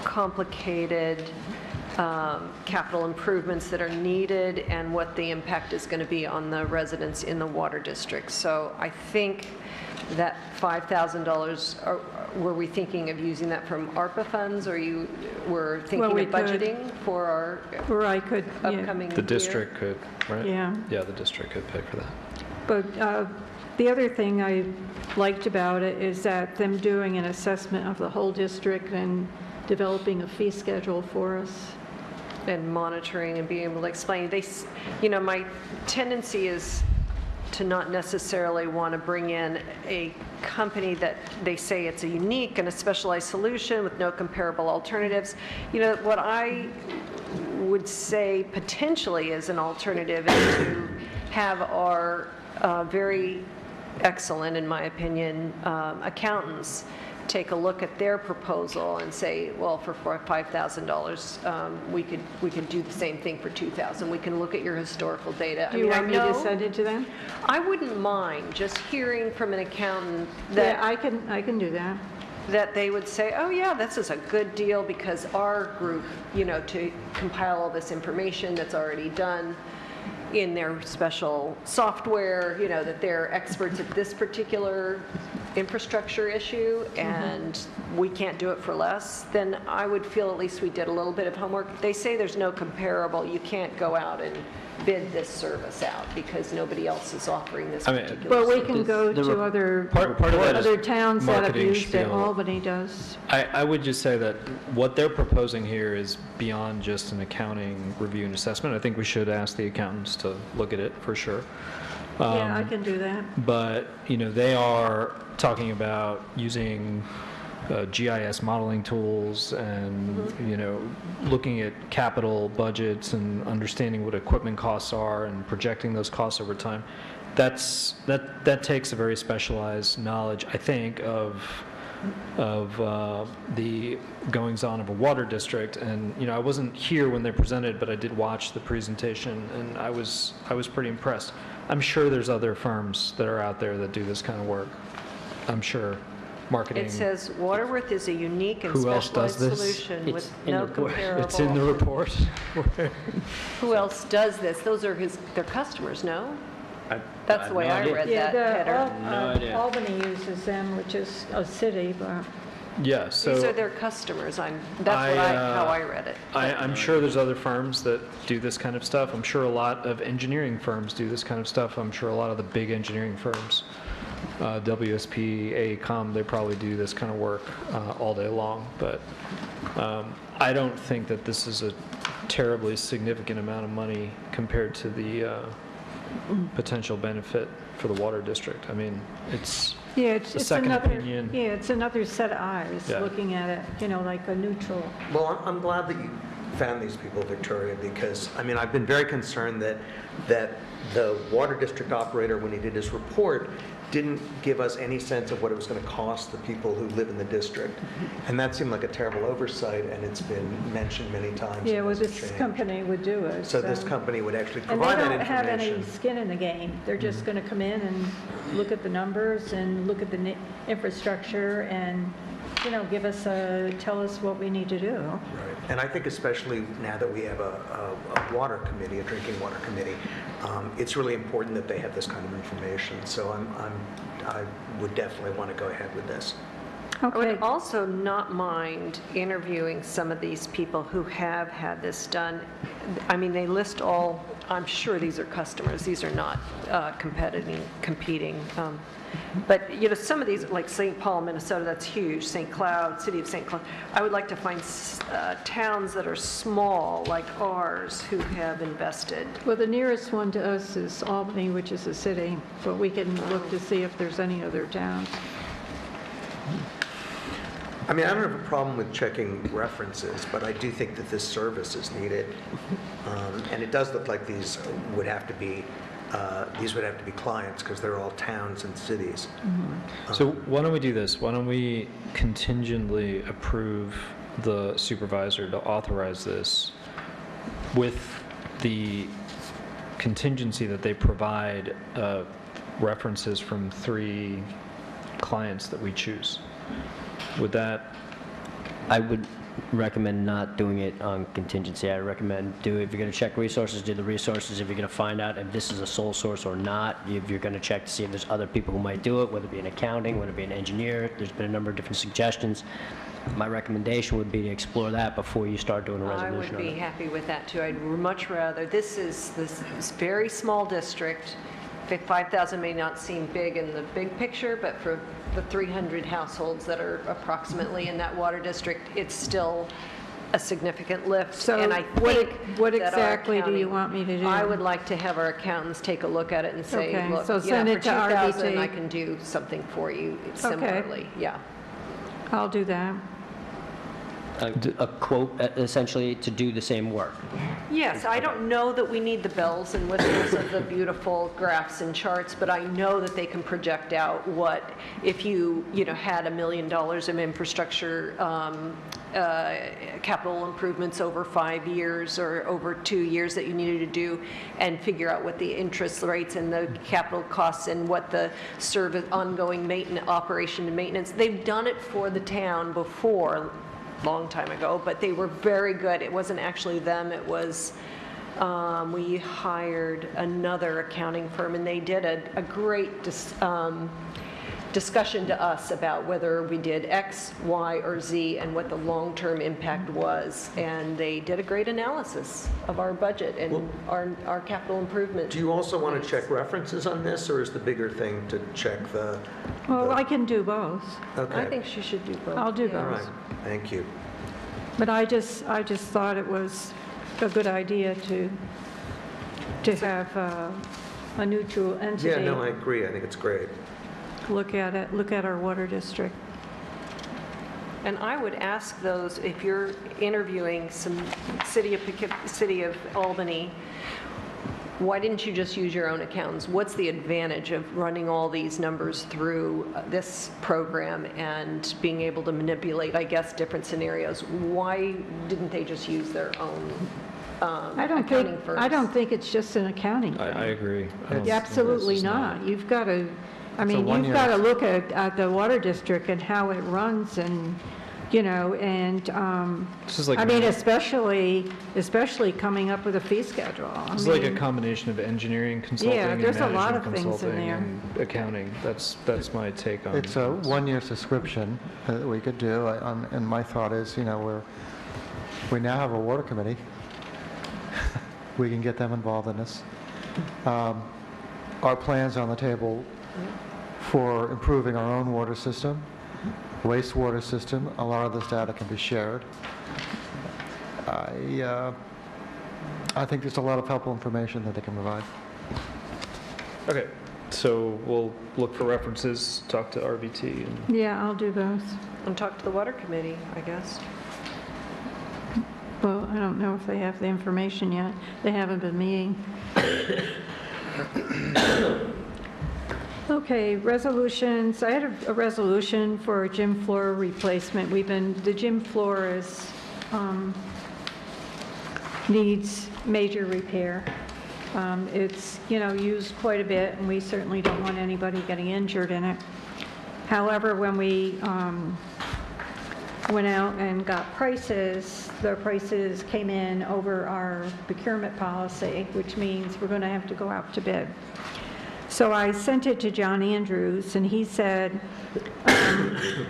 complicated capital improvements that are needed and what the impact is going to be on the residents in the water district. So I think that $5,000, were we thinking of using that from ARPA funds, or you were thinking we of could. budgeting for our Or I could, yeah. upcoming year? The district could, right? Yeah. Yeah, the district could pay for that. But the other thing I liked about it is that them doing an assessment of the whole district and developing a fee schedule for us. And monitoring and being able to explain. My tendency is to not necessarily want to bring in a company that they say it's a unique and a specialized solution with no comparable alternatives. What I would say potentially is an alternative is to have our very excellent, in my opinion, accountants take a look at their proposal and say, well, for $5,000, we could do the same thing for $2,000. We can look at your historical data. Do you want me to send it to them? I wouldn't mind just hearing from an accountant Yeah, that, I can do that. that they would say, oh yeah, this is a good deal because our group, to compile all this information that's already done in their special software, that they're experts at this particular infrastructure issue, and we can't do it for less, then I would feel at least we did a little bit of homework. They say there's no comparable. You can't go out and bid this service out because nobody else is offering this particular But we service. can go to other Part of that is other towns that have marketing used it. spiel. Albany does. I would just say that what they're proposing here is beyond just an accounting review and assessment. I think we should ask the accountants to look at it for sure. Yeah, I can do that. But, they are talking about using GIS modeling tools and, looking at capital budgets and understanding what equipment costs are and projecting those costs over time. That takes a very specialized knowledge, I think, of the goings-on of a water district. And, I wasn't here when they presented, but I did watch the presentation, and I was pretty impressed. I'm sure there's other firms that are out there that do this kind of work. I'm sure. Marketing. It says Waterworth is a unique and Who else does specialized this? solution It's with in no the report. comparable. It's in the report. Who else does this? Those are their customers, no? That's the way I read Yeah, that header. No idea. Albany uses them, which is a city, but Yeah, These so are their customers. How I read it. I'm sure there's other firms that do this kind of stuff. I'm sure a lot of engineering firms do this kind of stuff. I'm sure a lot of the big engineering firms, WSP, AECOM, they probably do this kind of work all day long. But I don't think that this is a terribly significant amount of money compared to the potential benefit for the water district. I mean, it's a second another, opinion. yeah, it's another set of eyes Yeah. looking at it, like a neutral. Well, I'm glad that you found these people, Victoria, because, I've been very concerned that the water district operator, when he did his report, didn't give us any sense of what it was going to cost the people who live in the district. And that seemed like a terrible oversight, and it's been mentioned many times. Yeah, and well, hasn't this changed. company would do it. So this company would actually And they provide that don't have information. any skin in the game. They're just going to come in and look at the numbers and look at the infrastructure and, give us tell us what we need to do. Right. And I think especially now that we have a water committee, a drinking water committee, it's really important that they have this kind of information. So I would definitely want to go ahead with this. I Okay. would also not mind interviewing some of these people who have had this done. They list all, I'm sure these are customers, these are not competing. But, some of these, like St. Paul, Minnesota, that's huge, St. Cloud, City of St. Cloud. I would like to find towns that are small, like ours, who have invested. Well, the nearest one to us is Albany, which is a city, but we can look to see if there's any other towns. I don't have a problem with checking references, but I do think that this service is needed. And it does look like these would have to be clients because they're all towns and cities. So why don't we do this? Why don't we contingently approve the supervisor to authorize this with the contingency that they provide references from 3 clients that we choose? Would that? I would recommend not doing it on contingency. I recommend if you're going to check resources, do the resources. If you're going to find out if this is a sole source or not, if you're going to check to see if there's other people who might do it, whether it be an accounting, whether it be an engineer. There's been a number of different suggestions. My recommendation would be to explore that before you start doing a I resolution would on be it. happy with that, too. I'd much rather, this very small district, 5,000 may not seem big in the big picture, but for the 300 households that are approximately in that water district, it's still a significant lift. So And I think what that our exactly do you accounting- want me to do? I would like to have our accountants take a look at it and say, Okay, look, so send for it to 2,000, RBT. I can do something for you similarly. Yeah. I'll do that. a quote essentially to do the same work. Yes, I don't know that we need the bells and whistles of the beautiful graphs and charts, but I know that they can project out what, if you had $1 million of infrastructure capital improvements over 5 years or over 2 years that you needed to do, and figure out what the interest rates and the capital costs and what the service, ongoing maintenance, operation and maintenance. They've done it for the town before, long time ago, but they were very good. It wasn't actually them, it was, we hired another accounting firm, and they did a great discussion to us about whether we did X, Y, or Z, and what the long-term impact was. And they did a great analysis of our budget and our capital improvement. Do you also want to check references on this, or is the bigger thing to check the? Well, I can do both. Okay. I think she should do both. I'll do yeah. All both. right, thank you. But I just thought it was a good idea to have a neutral entity Yeah, no, I agree. I think it's great. look at our water district. And I would ask those, if you're interviewing some city of Albany, why didn't you just use your own accountants? What's the advantage of running all these numbers through this program and being able to manipulate, I guess, different scenarios? Why didn't they just use their own accounting firms? I don't think it's just an accounting thing. I agree. I don't- Absolutely this is not. You've got to, you've one-year- got to look at the water district and how it runs, and, This is like especially coming up with a fee schedule. It's like a combination of engineering, consulting, Yeah, and there's a management lot of things in consulting, there. and accounting. That's my take on. It's a one-year subscription that we could do, and my thought is, we now have a water committee. We can get them involved in this. Our plans on the table for improving our own water system, wastewater system. A lot of this data can be shared. I think there's a lot of helpful information that they can provide. Okay, so we'll look for references, talk to RBT, and Yeah, I'll do both. And talk to the water committee, I guess. Well, I don't know if they have the information yet. They haven't been meeting. Okay, resolutions. I had a resolution for a gym floor replacement. The gym floor needs major repair. It's, used quite a bit, and we certainly don't want anybody getting injured in it. However, when we went out and got prices, the prices came in over our procurement policy, which means we're going to have to go out to bid. So I sent it to John Andrews, and he said,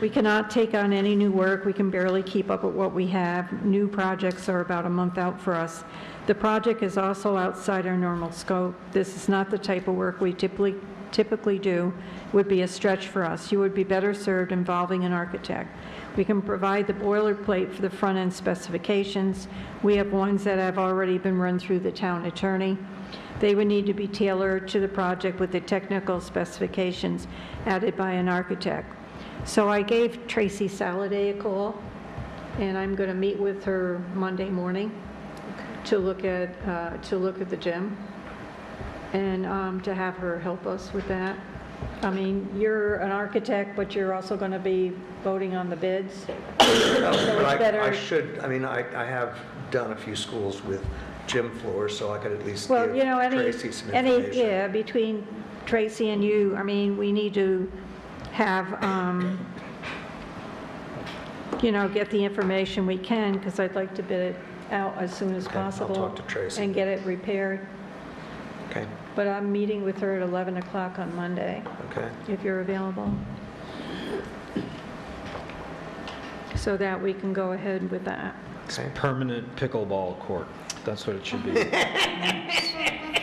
we cannot take on any new work. We can barely keep up with what we have. New projects are about a month out for us. The project is also outside our normal scope. This is not the type of work we typically do. It would be a stretch for us. You would be better served involving an architect. We can provide the boilerplate for the front-end specifications. We have ones that have already been run through the town attorney. They would need to be tailored to the project with the technical specifications added by an architect. So I gave Tracy Saladay a call, and I'm going to meet with her Monday morning to look at the gym, and to have her help us with that. You're an architect, but you're also going to be voting on the bids. So it's better. I have done a few schools with gym floors, so I could at least Well, give Tracy some information. between Tracy and you, we need to have, get the information we can, because I'd like to bid it out as soon as Okay, I'll possible. talk to Tracy. And get it repaired. Okay, But I'm meeting with her at 11 o'clock on Monday, okay. if you're available. So that we can go ahead with that. Okay. permanent pickleball court. That's what it should be.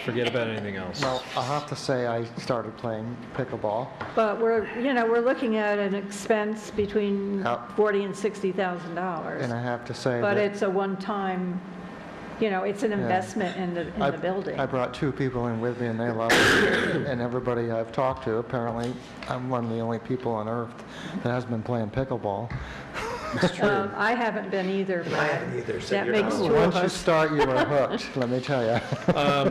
Forget about anything else. Well, I'll have to say I started playing pickleball. But we're looking at an expense between Yep. $40,000 and $60,000. And I have to say But that it's a one-time, it's an investment in the building. I brought 2 people in with me, and they love it. And everybody I've talked to, apparently, I'm one of the only people on earth that has been playing pickleball. It's true. I haven't been either, I but haven't either, so that you're makes not two alone. of Once you us. start, you are hooked, let me tell you.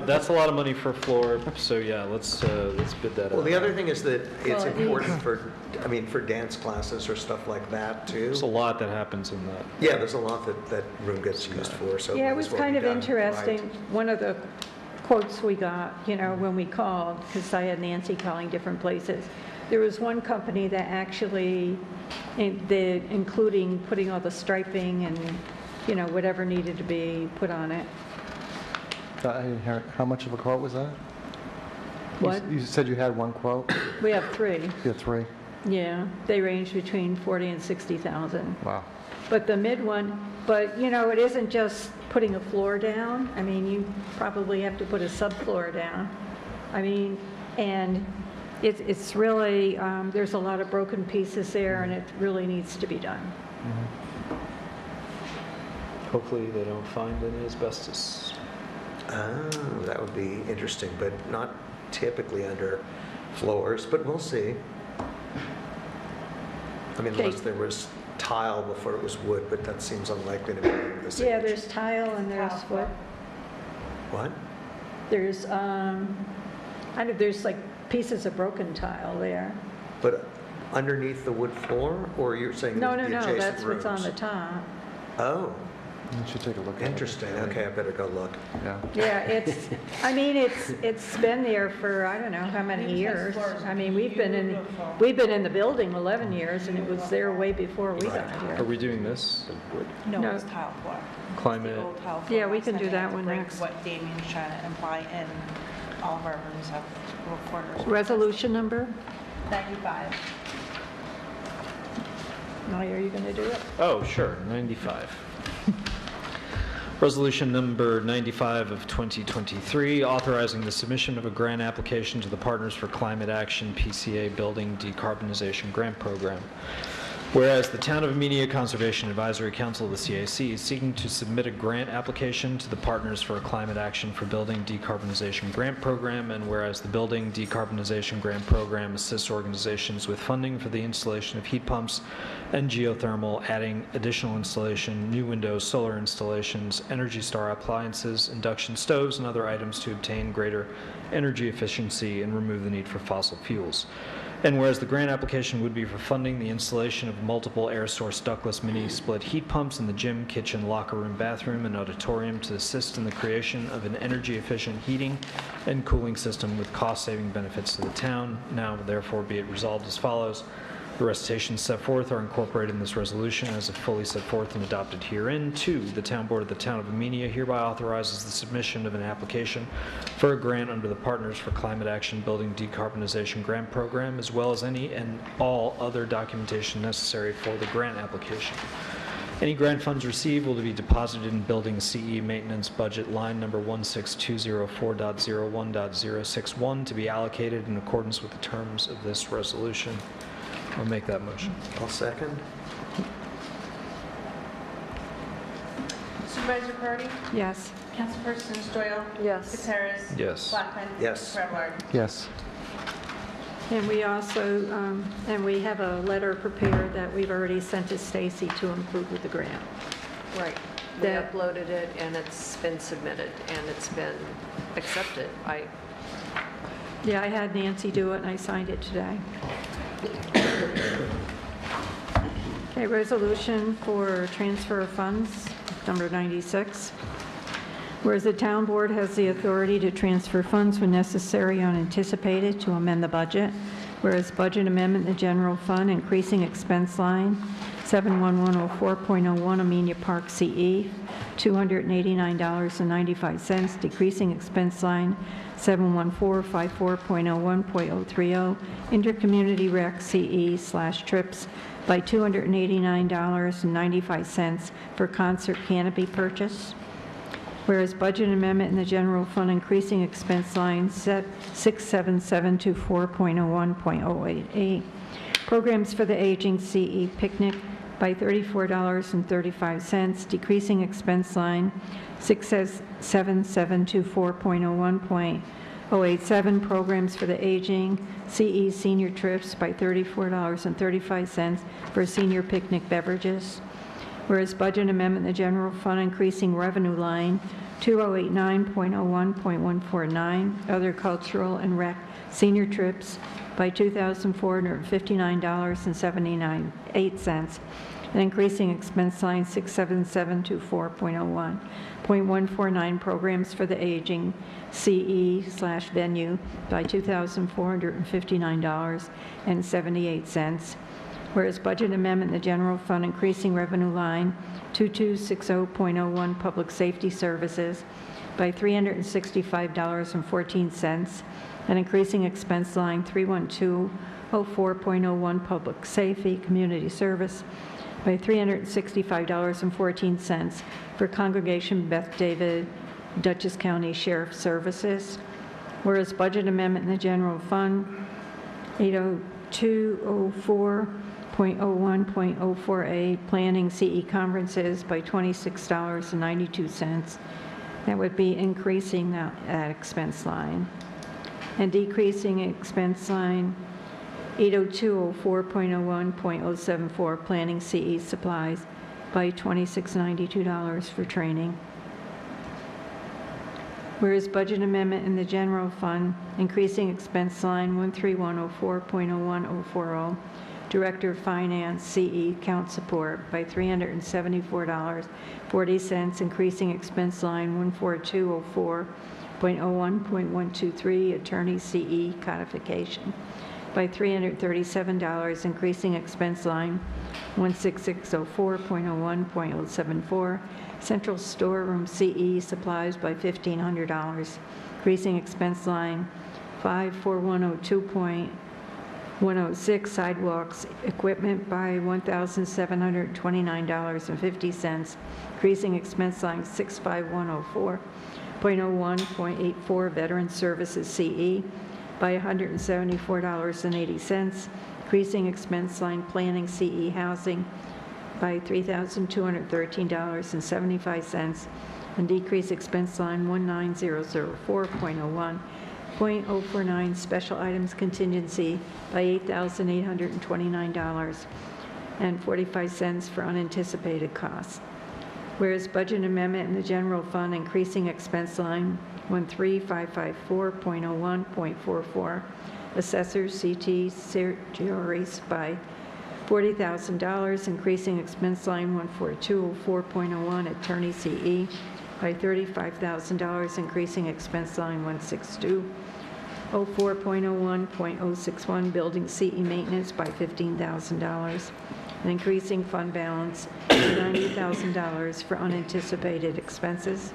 That's a lot of money for a floor, so yeah, let's bid that out. Well, the other thing is that it's Well, it important for, I mean, for dance classes or stuff like that, too. There's a lot that happens in that. Yeah, there's a lot that room gets used for, so. Yeah, it might was as well kind be of done interesting. right. One of the quotes we got, when we called, because I had Nancy calling different places, there was one company that actually, including putting all the striping and, whatever needed to be put on it. I didn't hear, how much of a quote was that? What? You said you had one quote? We have three. You had three? Yeah, they range between 40 and 60,000. Wow. But the mid one, but it isn't just putting a floor down. I mean, you probably have to put a subfloor down. I mean, and it's really, there's a lot of broken pieces there, and it really needs to be done. Hopefully they don't find any asbestos. Oh, that would be interesting, but not typically under floors, but we'll see. I mean, unless there was tile before it was wood, but that seems unlikely to be this age. Yeah, there's tile and there's what? What? There's, there's like pieces of broken tile there. But underneath the wood floor, or you're saying the No, adjacent rooms? that's what's on the top. Oh, You should take a look at it. interesting. Okay, I better go look. Yeah. Yeah, it's been there for, I don't know how many years. I mean, we've been in the building 11 years, and it was there way before we got Are here. we doing this? No, No. it's tile floor. Climate, The old tile floor. Yeah, we can Last do time I that had to one break next. What Damien's trying to imply in all of our rooms have little corners. Resolution number? 95. Now, are you going to do it? oh, sure, 95. Resolution number 95 of 2023, authorizing the submission of a grant application to the Partners for Climate Action PCA Building Decarbonization Grant Program. Whereas the Town of Amenia Conservation Advisory Council of the CAC is seeking to submit a grant application to the Partners for Climate Action for Building Decarbonization Grant Program, and whereas the Building Decarbonization Grant Program assists organizations with funding for the installation of heat pumps and geothermal, adding additional installation, new windows, solar installations, Energy Star appliances, induction stoves, and other items to obtain greater energy efficiency and remove the need for fossil fuels. And whereas the grant application would be for funding the installation of multiple air source ductless mini split heat pumps in the gym, kitchen, locker room, bathroom, and auditorium to assist in the creation of an energy efficient heating and cooling system with cost saving benefits to the town. Now therefore be it resolved as follows. The recitations set forth are incorporated in this resolution as if fully set forth and adopted herein. 2, the Town Board of the Town of Amenia hereby authorizes the submission of an application for a grant under the Partners for Climate Action Building Decarbonization Grant Program, as well as any and all other documentation necessary for the grant application. Any grant funds received will be deposited in Building CE Maintenance Budget line number 16204.01.061 to be allocated in accordance with the terms of this resolution. I'll make that motion. I'll second. Supervisor Cardy? Yes. Councilperson Doyle? Yes. Gutierrez? Yes. Blackman? Yes. Frebler? Yes. And we also, and we have a letter prepared that we've already sent to Stacy to include with the grant. Right. We That- uploaded it, and it's been submitted, and it's been accepted. Yeah, I had Nancy do it, and I signed it today. Okay, resolution for transfer of funds, number 96. Whereas the town board has the authority to transfer funds when necessary or unanticipated to amend the budget, whereas budget amendment in the general fund, increasing expense line 71104.01 Amenia Park CE, $289.95, decreasing expense line 71454.01.030 intercommunity rec CE/trips by $289.95 for concert canopy purchase. Whereas budget amendment in the general fund, increasing expense line 67724.01.088 programs for the aging CE picnic by $34.35, decreasing expense line 67724.01.089 087, Programs for the Aging, CE Senior Trips by $34.35 for senior picnic beverages. Whereas budget amendment in the general fund increasing revenue line 2089.01.149, other cultural and rec senior trips by $2,459.78, and increasing expense line 67724.01.149, programs for the aging, CE/venue by $2,459.78. Whereas budget amendment in the general fund increasing revenue line 2260.01 public safety services by $365.14, and increasing expense line 31204.01 public safety community service by $365.14 for Congregation Beth David, Dutchess County Sheriff Services. Whereas budget amendment in the general fund 80204.01.04A planning CE conferences by $26.92. That would be increasing that expense line. And decreasing expense line 80204.01.074 planning CE supplies by $26.92 for training. Whereas budget amendment in the general fund increasing expense line 13104.01040 Director of Finance CE account support by $374.40, increasing expense line 14204.01.123 Attorney CE codification by $337, increasing expense line 16604.01.074 Central Storeroom CE supplies by $1,500, increasing expense line 54102.106 sidewalks equipment by $1,729.50, increasing expense line 65104.01.84 Veteran Services CE by $174.80, increasing expense line planning CE housing by $3,213.75, and decrease expense line 19004.01.049 special items contingency by $8,829.45 for unanticipated costs. Whereas budget amendment in the general fund increasing expense line 13554.01.44 assessors CT certiorieries by $40,000, increasing expense line 14204.01 attorney CE by $35,000, increasing expense line 16204.01.061 building CE maintenance by $15,000, and increasing fund balance to $90,000 for unanticipated expenses.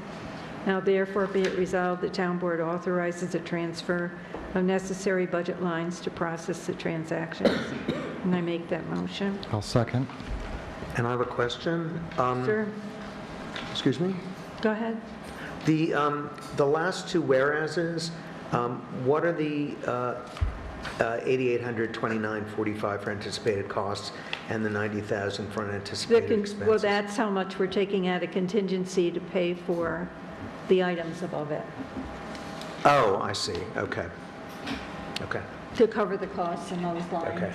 Now therefore be it resolved, the town board authorizes a transfer of necessary budget lines to process the transactions. And I make that motion. I'll second. And I have a question. Sir, Excuse me? go ahead. The last two whereases, what are the 8,829.45 for anticipated costs and the 90,000 for unanticipated expenses? Well, that's how much we're taking out of contingency to pay for the items above it, Oh, I see. Okay. Okay. to cover the costs in those lines. Okay.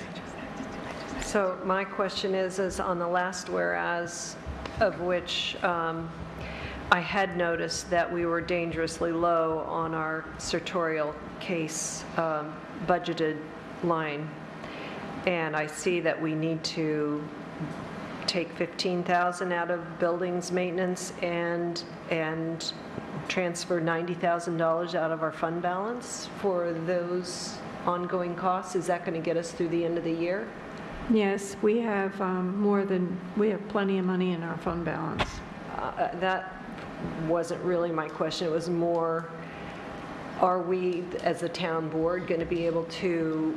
So my question is on the last whereas, of which I had noticed that we were dangerously low on our sartorial case budgeted line. And I see that we need to take $15,000 out of buildings maintenance and transfer $90,000 out of our fund balance for those ongoing costs. Is that going to get us through the end of the year? Yes, we have we have plenty of money in our fund balance. That wasn't really my question. It was more, are we, as a town board, going to be able to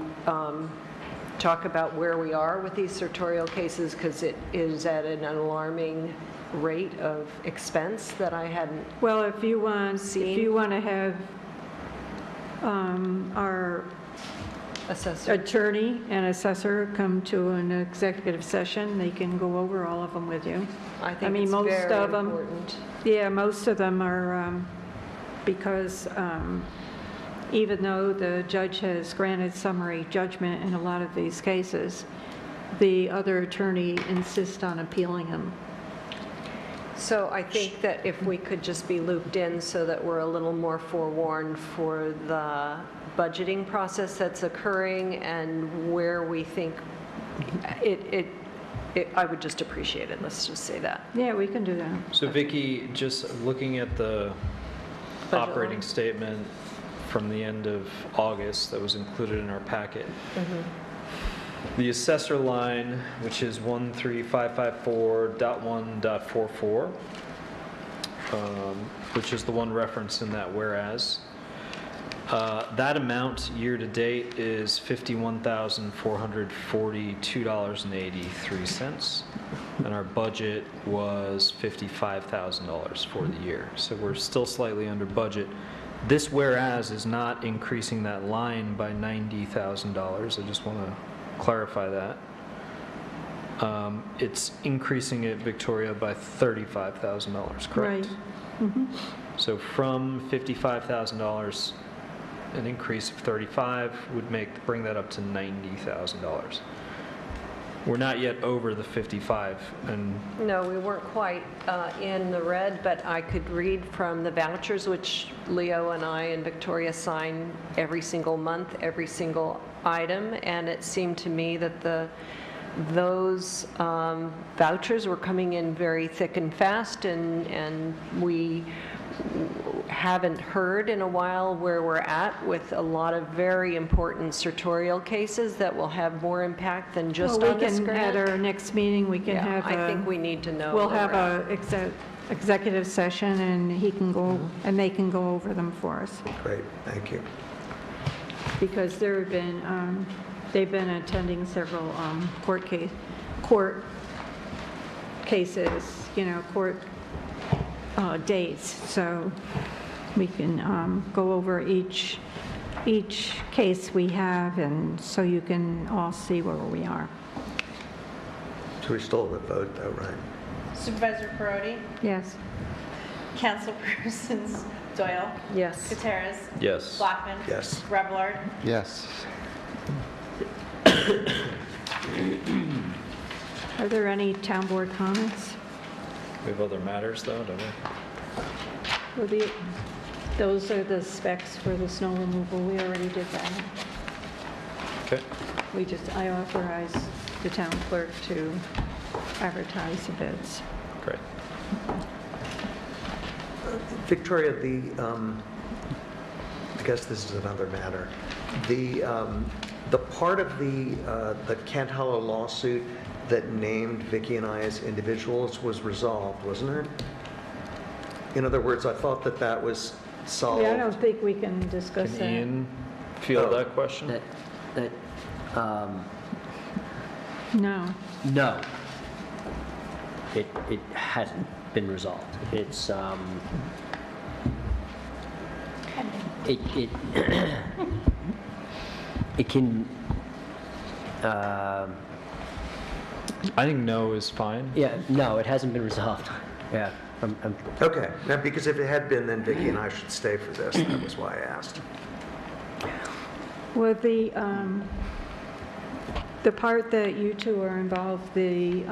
talk about where we are with these sartorial cases, because it is at an alarming rate of expense that I hadn't. Well, if you want to have our Assessor. attorney and assessor come to an executive session, they can go over all of them with you. I think mean, it's most very of them- important. Yeah, most of them are because even though the judge has granted summary judgment in a lot of these cases, the other attorney insists on appealing them. So I think that if we could just be looped in so that we're a little more forewarned for the budgeting process that's occurring and where we think I would just appreciate it, let's just say that. Yeah, we can do that. So Vicki, just looking at the Budget operating line. statement from the end of August that was included in our packet, the assessor line, which is 13554.1.44, which is the one referenced in that whereas, that amount year-to-date is $51,442.83, and our budget was $55,000 for the year. So we're still slightly under budget. This whereas is not increasing that line by $90,000. I just want to clarify that. It's increasing it, Victoria, by $35,000, correct? Right. Mhm. So from $55,000, an increase of 35 would bring that up to $90,000. We're not yet over the 55, and No, we weren't quite in the red, but I could read from the vouchers, which Leo and I and Victoria sign every single month, every single item, and it seemed to me that those vouchers were coming in very thick and fast, and we haven't heard in a while where we're at with a lot of very important sartorial cases that will have more impact than just Well, on we this can, grant. at our next meeting, we can Yeah, have I think we need to know. we'll where have we're at. a executive session, and he can go, and they can go over them for us. Great, thank you. Because there have been, they've been attending several court cases, court dates, so we can go over each case we have, and so you can all see where we are. So we still have a vote though, right? Supervisor Perotti, Yes? Councilpersons Doyle, Yes. Gutierrez, yes. Blackman, Yes. Revelard, Yes. Are there any town board comments? We have other matters, though, don't we? Well, those are the specs for the snow removal. We already did that. Okay. I authorized the town clerk to advertise the bids. Great. Victoria, I guess this is another matter. The part of the Kent Hollow lawsuit that named Vicki and I as individuals was resolved, wasn't it? In other words, I thought that was solved. Yeah, I don't think we can discuss Can that. Ian field Oh. that question? No. No, it hasn't been resolved. It's, it can, I think no is fine. yeah, no, it hasn't been resolved. Yeah, I'm Okay, now, because if it had been, then Vicki and I should stay for this. That was why I asked. Well, the part that you two are involved, the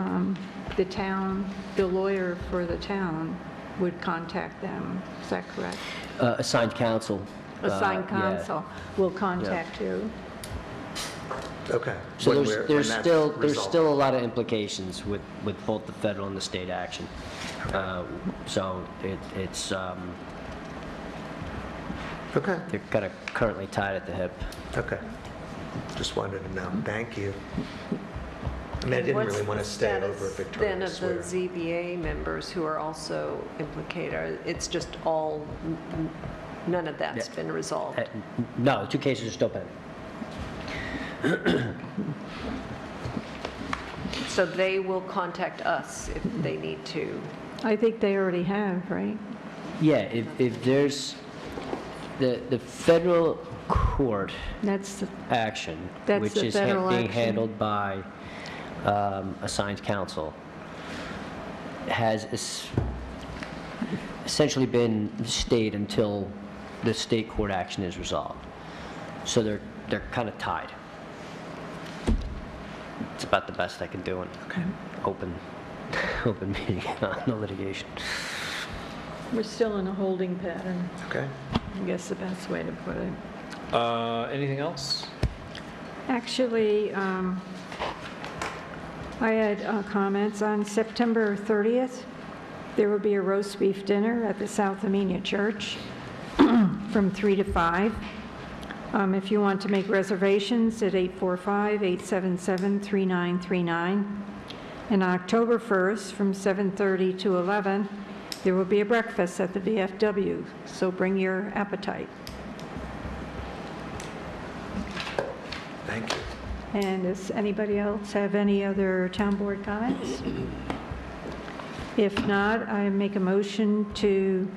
town, the lawyer for the town would contact them. Is that correct? assigned counsel. Assigned Yeah. counsel will contact you. Okay. So when there's that's still resolved. a lot of implications with both the federal and the state action. So it's Okay, they're kind of currently tied at the hip. okay. Just wanted to know. Thank you. I mean, I didn't What's really want the to stay over status Victoria. then I of the swear. ZBA members who are also implicated? It's just all, none of that's Yeah. been resolved? No, the two cases are still pending. So they will contact us if they need to? I think they already have, right? Yeah, if there's the federal court That's, action, That's which the is federal being action. handled by assigned counsel, has essentially been stayed until the state court action is resolved. So they're kind of tied. It's about the best I can do in open meeting, no litigation. We're still in a holding pattern, Okay. I guess the best way to put it. Anything else? Actually, I had comments on September 30th. There will be a roast beef dinner at the South Amenia Church from 3 to 5. If you want to make reservations at 845-877-3939. And October 1st, from 7:30 to 11, there will be a breakfast at the VFW, so bring your appetite. Thank you. And does anybody else have any other town board comments? If not, I make a motion to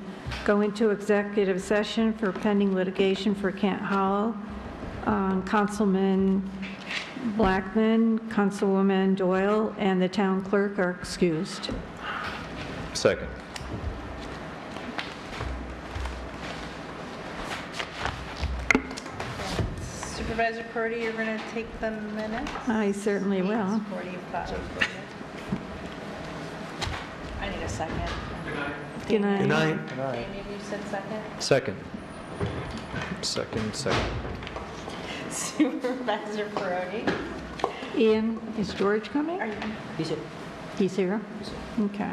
go into executive session for pending litigation for Kent Hollow. Councilman Blackman, Councilwoman Doyle, and the town clerk are excused. Second. Supervisor Purdy, you're going to take the minutes? I certainly will. 45. I need a second. Good night. Good night. Jamie, you said second? Second. Supervisor Purdy? Ian, is George coming? He said, He's here? Okay.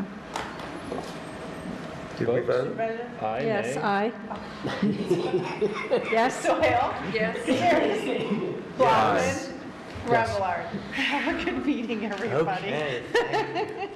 Did we vote? Supervisor? Aye, Yes, nay? aye. Yes? Doyle? Yes. Seriously? Blackman? Revillard? Have a good meeting, everybody. Okay. Thank you.